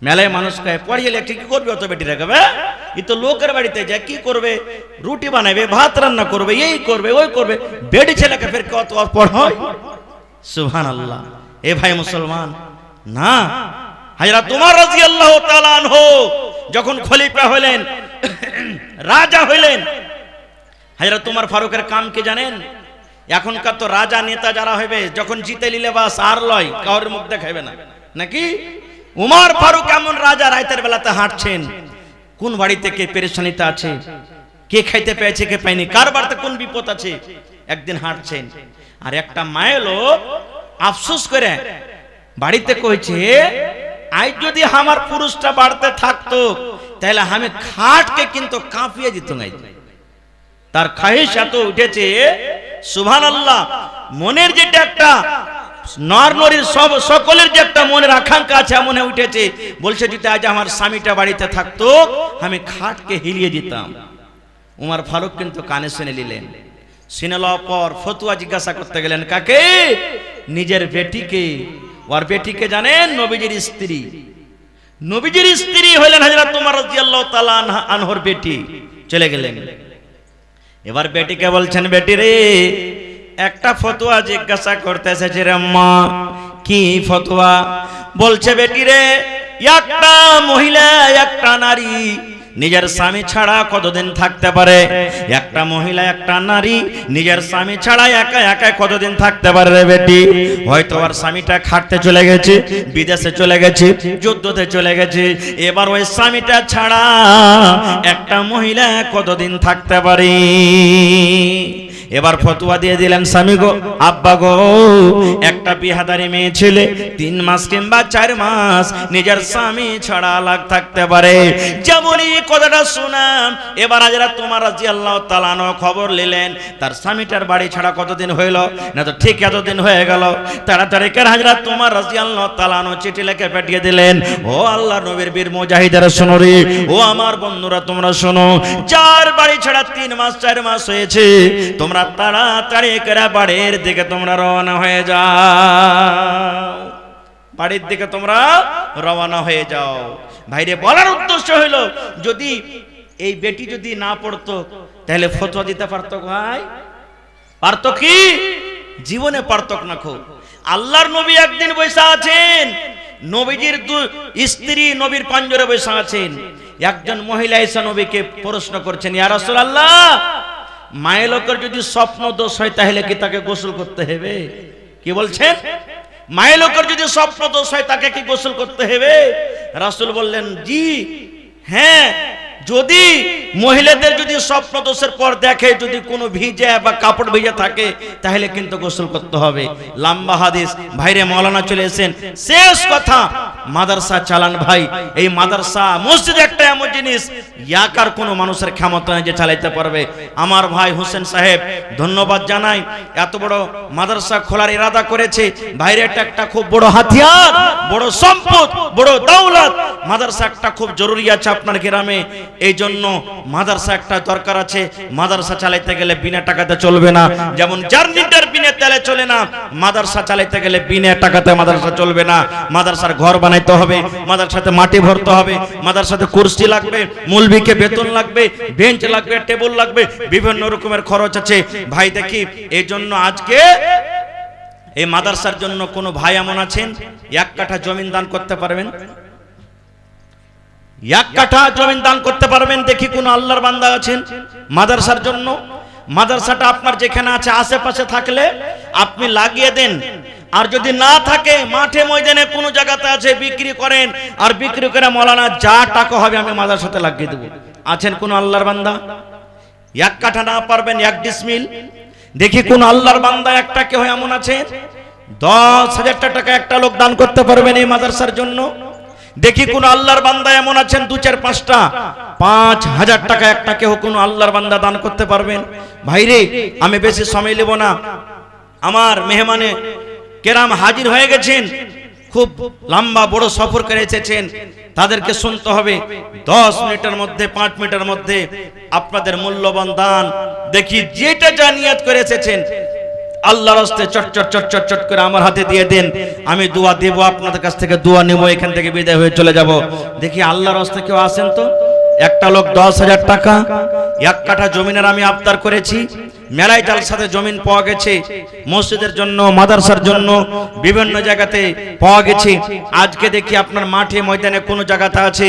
মেলায় মানুষ কয় পড়িয়ে ঠিক করবে, অত বেটি রাখবে, ই তো লোকের বাড়িতে যায় কি করবে, রুটি বানাবে, ভাত রান্না করবে, এই করবে ওই করবে, বেটি ছেলেকে ফের কত পড়ায়? সুবহানাল্লাহ। এ ভাই মুসলমান, না, হযরত ওমর রাদিয়াল্লাহু তাআলা আনহু যখন খলিফা হলেন, রাজা হলেন, হযরত ওমর ফারুকের কাম কি জানেন? এখনকার তো রাজা নেতা যারা হবে যখন জিতে নিলে বাস আর লয়, কাউর মুখ দেখাবে না নাকি? উমর ফারুক এমন রাজা, রাতের বেলাতে হাঁটছেন, কোন বাড়িতে কে পেরেশানিতে আছে, কে খাইতে পেয়েছে কে পায়নি, কার বাড়িতে কোন বিপদ আছে, একদিন হাঁটছেন, আর একটা মায়ের লোক আফসোস করে বাড়িতে কইছে, আজ যদি আমার পুরুষটা বাড়তে থাকতো তাহলে আমি খাটকে কিন্তু কাঁপিয়ে দিত নাই। তার খাহিশ এত উঠেছে, সুবহানাল্লাহ, মনের যেটা একটা নর নরীর সব সকলের যে একটা মনের আকাঙ্ক্ষা আছে মনে উঠেছে, বলছে যদি আজ আমার স্বামীটা বাড়িতে থাকতো আমি খাটকে হিলিয়ে দিতাম। উমর ফারুক কিন্তু কানে শুনে নিলেন, শুনে লওয়ার পর ফতুয়া জিজ্ঞাসা করতে গেলেন কাকে? নিজের বেটিকে। ওর বেটিকে জানেন? নবীজির স্ত্রী। নবীজির স্ত্রী হলেন হযরত ওমর রাদিয়াল্লাহু তাআলা আনহুর বেটি। চলে গেলেন, এবার বেটিকে বলছেন, বেটি রে একটা ফতোয়া জিজ্ঞাসা করতে এসেছে রে মা। কি ফতোয়া? বলছে বেটি রে, একটা মহিলা একটা নারী নিজের স্বামী ছাড়া কতদিন থাকতে পারে? একটা মহিলা একটা নারী নিজের স্বামী ছাড়া একা একা কতদিন থাকতে পারে রে বেটি? হয়তো আর স্বামীটা খাটতে চলে গেছে, বিদেশে চলে গেছে, যুদ্ধতে চলে গেছে, এবার ওই স্বামীটা ছাড়া একটা মহিলা কতদিন থাকতে পারে? এবার ফতোয়া দিয়ে দিলেন, স্বামী গো, আব্বা গো, একটা বিহাদারি মেয়ে ছেলে 3 মাস কিংবা 4 মাস নিজের স্বামী ছাড়া আলাদা থাকতে পারে। যেমনই কথাটা শুনাম, এবার হাজরা তোমার রাদিয়াল্লাহু তাআলা আনহু খবর নিলেন তার স্বামীটার বাড়ি ছাড়া কতদিন হইল, না তো ঠিক এতদিন হয়ে গেল। তাড়াতাড়ি করে হাজরা তোমার রাদিয়াল্লাহু তাআলা আনহু চিঠি লিখে পাঠিয়ে দিলেন, ও আল্লাহর নবীর বীর মুজাহিদেরা শোনো রে, ও আমার বন্ধুরা তোমরা শোনো, যার বাড়ি ছাড়া 3 মাস 4 মাস হয়েছে, তোমরা তাড়াতাড়ি করে বাড়ির দিকে তোমরা রওনা হয়ে যাও, বাড়ির দিকে তোমরা রওনা হয়ে যাও। ভাইরে বলার উদ্দেশ্য হলো, যদি এই বেটি যদি না পড়তো তাহলে ফতোয়া দিতে পারতো, ভাই পারতো কি? জীবনে পারতো না। খুব আল্লাহর নবী একদিন বসে আছেন, নবীজির স্ত্রী নবীর পাঞ্জরে বসে আছেন। একজন মহিলা এসে নবীকে প্রশ্ন করছেন, ইয়া রাসূলুল্লাহ, মায়ের লোকের যদি স্বপ্ন দোষ হয় তাহলে কি তাকে গোসল করতে হবে? কি বলছেন? মায়ের লোকের যদি স্বপ্ন দোষ হয় তাকে কি গোসল করতে হবে? রাসূল বললেন, জি হ্যাঁ, যদি মহিলাদের যদি স্বপ্ন দোষের পর দেখে যদি কোনো ভিজে বা কাপড় ভিজে থাকে তাহলে কিন্তু গোসল করতে হবে। লম্বা হাদিস। ভাইরে মাওলানা চলে এসেছেন, শেষ কথা, মাদ্রাসা চালান ভাই। এই মাদ্রাসা মসজিদ একটা এমন জিনিস, ইয়াকার কোনো মানুষের ক্ষমতা নেই যে চালাইতে পারবে। আমার ভাই হোসেন সাহেব ধন্যবাদ জানাই, এত বড় মাদ্রাসা খোলার ইরাদা করেছে। ভাইরে এটা একটা খুব বড় হাতিয়ার, বড় সম্পদ, বড় দৌলত। মাদ্রাসা একটা খুব জরুরি আছে আপনার গ্রামে, এই জন্য মাদ্রাসা একটা দরকার আছে। মাদ্রাসা চালাইতে গেলে বিনা টাকাতে চলবে না, যেমন জার্নিটার বিনা তেলে চলে না, মাদ্রাসা চালাইতে গেলে বিনা টাকাতে মাদ্রাসা চলবে না। মাদ্রাসার ঘর বানাইতে হবে, মাদ্রাসাতে মাটি ভরতে হবে, মাদ্রাসাতে কুরসি লাগবে, মুলবিকে বেতন লাগবে, বেঞ্চ লাগবে, টেবিল লাগবে, বিভিন্ন রকমের খরচ আছে ভাই। দেখি এই জন্য আজকে এই মাদ্রাসার জন্য কোন ভাই এমন আছেন 1 কাঠা জমিন দান করতে পারবেন? 1 কাঠা জমিন দান করতে পারবেন? দেখি কোন আল্লাহর বান্দা আছেন মাদ্রাসার জন্য? মাদ্রাসাটা আপনার যেখানে আছে আশেপাশে থাকলে আপনি লাগিয়ে দেন, আর যদি না থাকে মাঠে ময়দানে কোনো জায়গাতে আছে বিক্রি করেন, আর বিক্রি করে মাওলানা যা টাকা হবে আমি মাদ্রাসাতে লাগিয়ে দেব। আছেন কোন আল্লাহর বান্দা? 1 কাঠা না পারবেন 1 ডিসমিল? দেখি কোন আল্লাহর বান্দা একটা কেউ এমন আছে 10,000 টাকা একটা লোক দান করতে পারবেন এই মাদ্রাসার জন্য? দেখি কোন আল্লাহর বান্দা এমন আছেন 2, 4, 5টা 5,000 টাকা একটা কেউ কোন আল্লাহর বান্দা দান করতে পারবেন? ভাইরে আমি বেশি সময় নেব না, আমার মেহমানে কেরাম হাজির হয়ে গেছেন, খুব লম্বা বড় সফর করে এসেছেন, তাদেরকে শুনতে হবে। 10 মিনিটের মধ্যে 5 মিনিটের মধ্যে আপনাদের মূল্যবান দান দেখি যেটা যা নিয়ত করে এসেছেন আল্লাহর রাস্তে চট চট চট চট চট করে আমার হাতে দিয়ে দেন, আমি দোয়া দেব, আপনাদের কাছ থেকে দোয়া নেব, এখান থেকে বিদায় হয়ে চলে যাব। দেখি আল্লাহর রাস্তে কেউ আসেন তো? একটা লোক 10,000 টাকা 1 কাঠা জমিনের আমি আবদার করেছি, মেলায় জালসাতে জমিন পাওয়া গেছে, মসজিদের জন্য, মাদ্রাসার জন্য বিভিন্ন জায়গাতে পাওয়া গেছে। আজকে দেখি আপনার মাঠে ময়দানে কোন জায়গাতে আছে,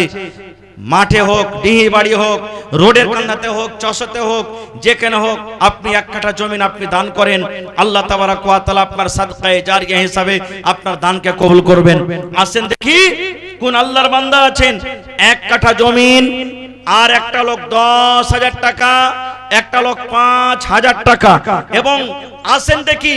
মাঠে হোক, ডিহি বাড়ি হোক, রোডের কান্নাতে হোক, চষতে হোক, যেখানে হোক, আপনি 1 কাঠা জমিন আপনি দান করেন, আল্লাহ তাবারাক ওয়া তাআলা আপনার সাদকায়ে জারিয়া হিসাবে আপনার দানকে কবুল করবেন। আসেন দেখি কোন আল্লাহর বান্দা আছেন 1 কাঠা জমিন, আর একটা লোক 10,000 টাকা, একটা লোক 5,000 টাকা, এবং আসেন দেখি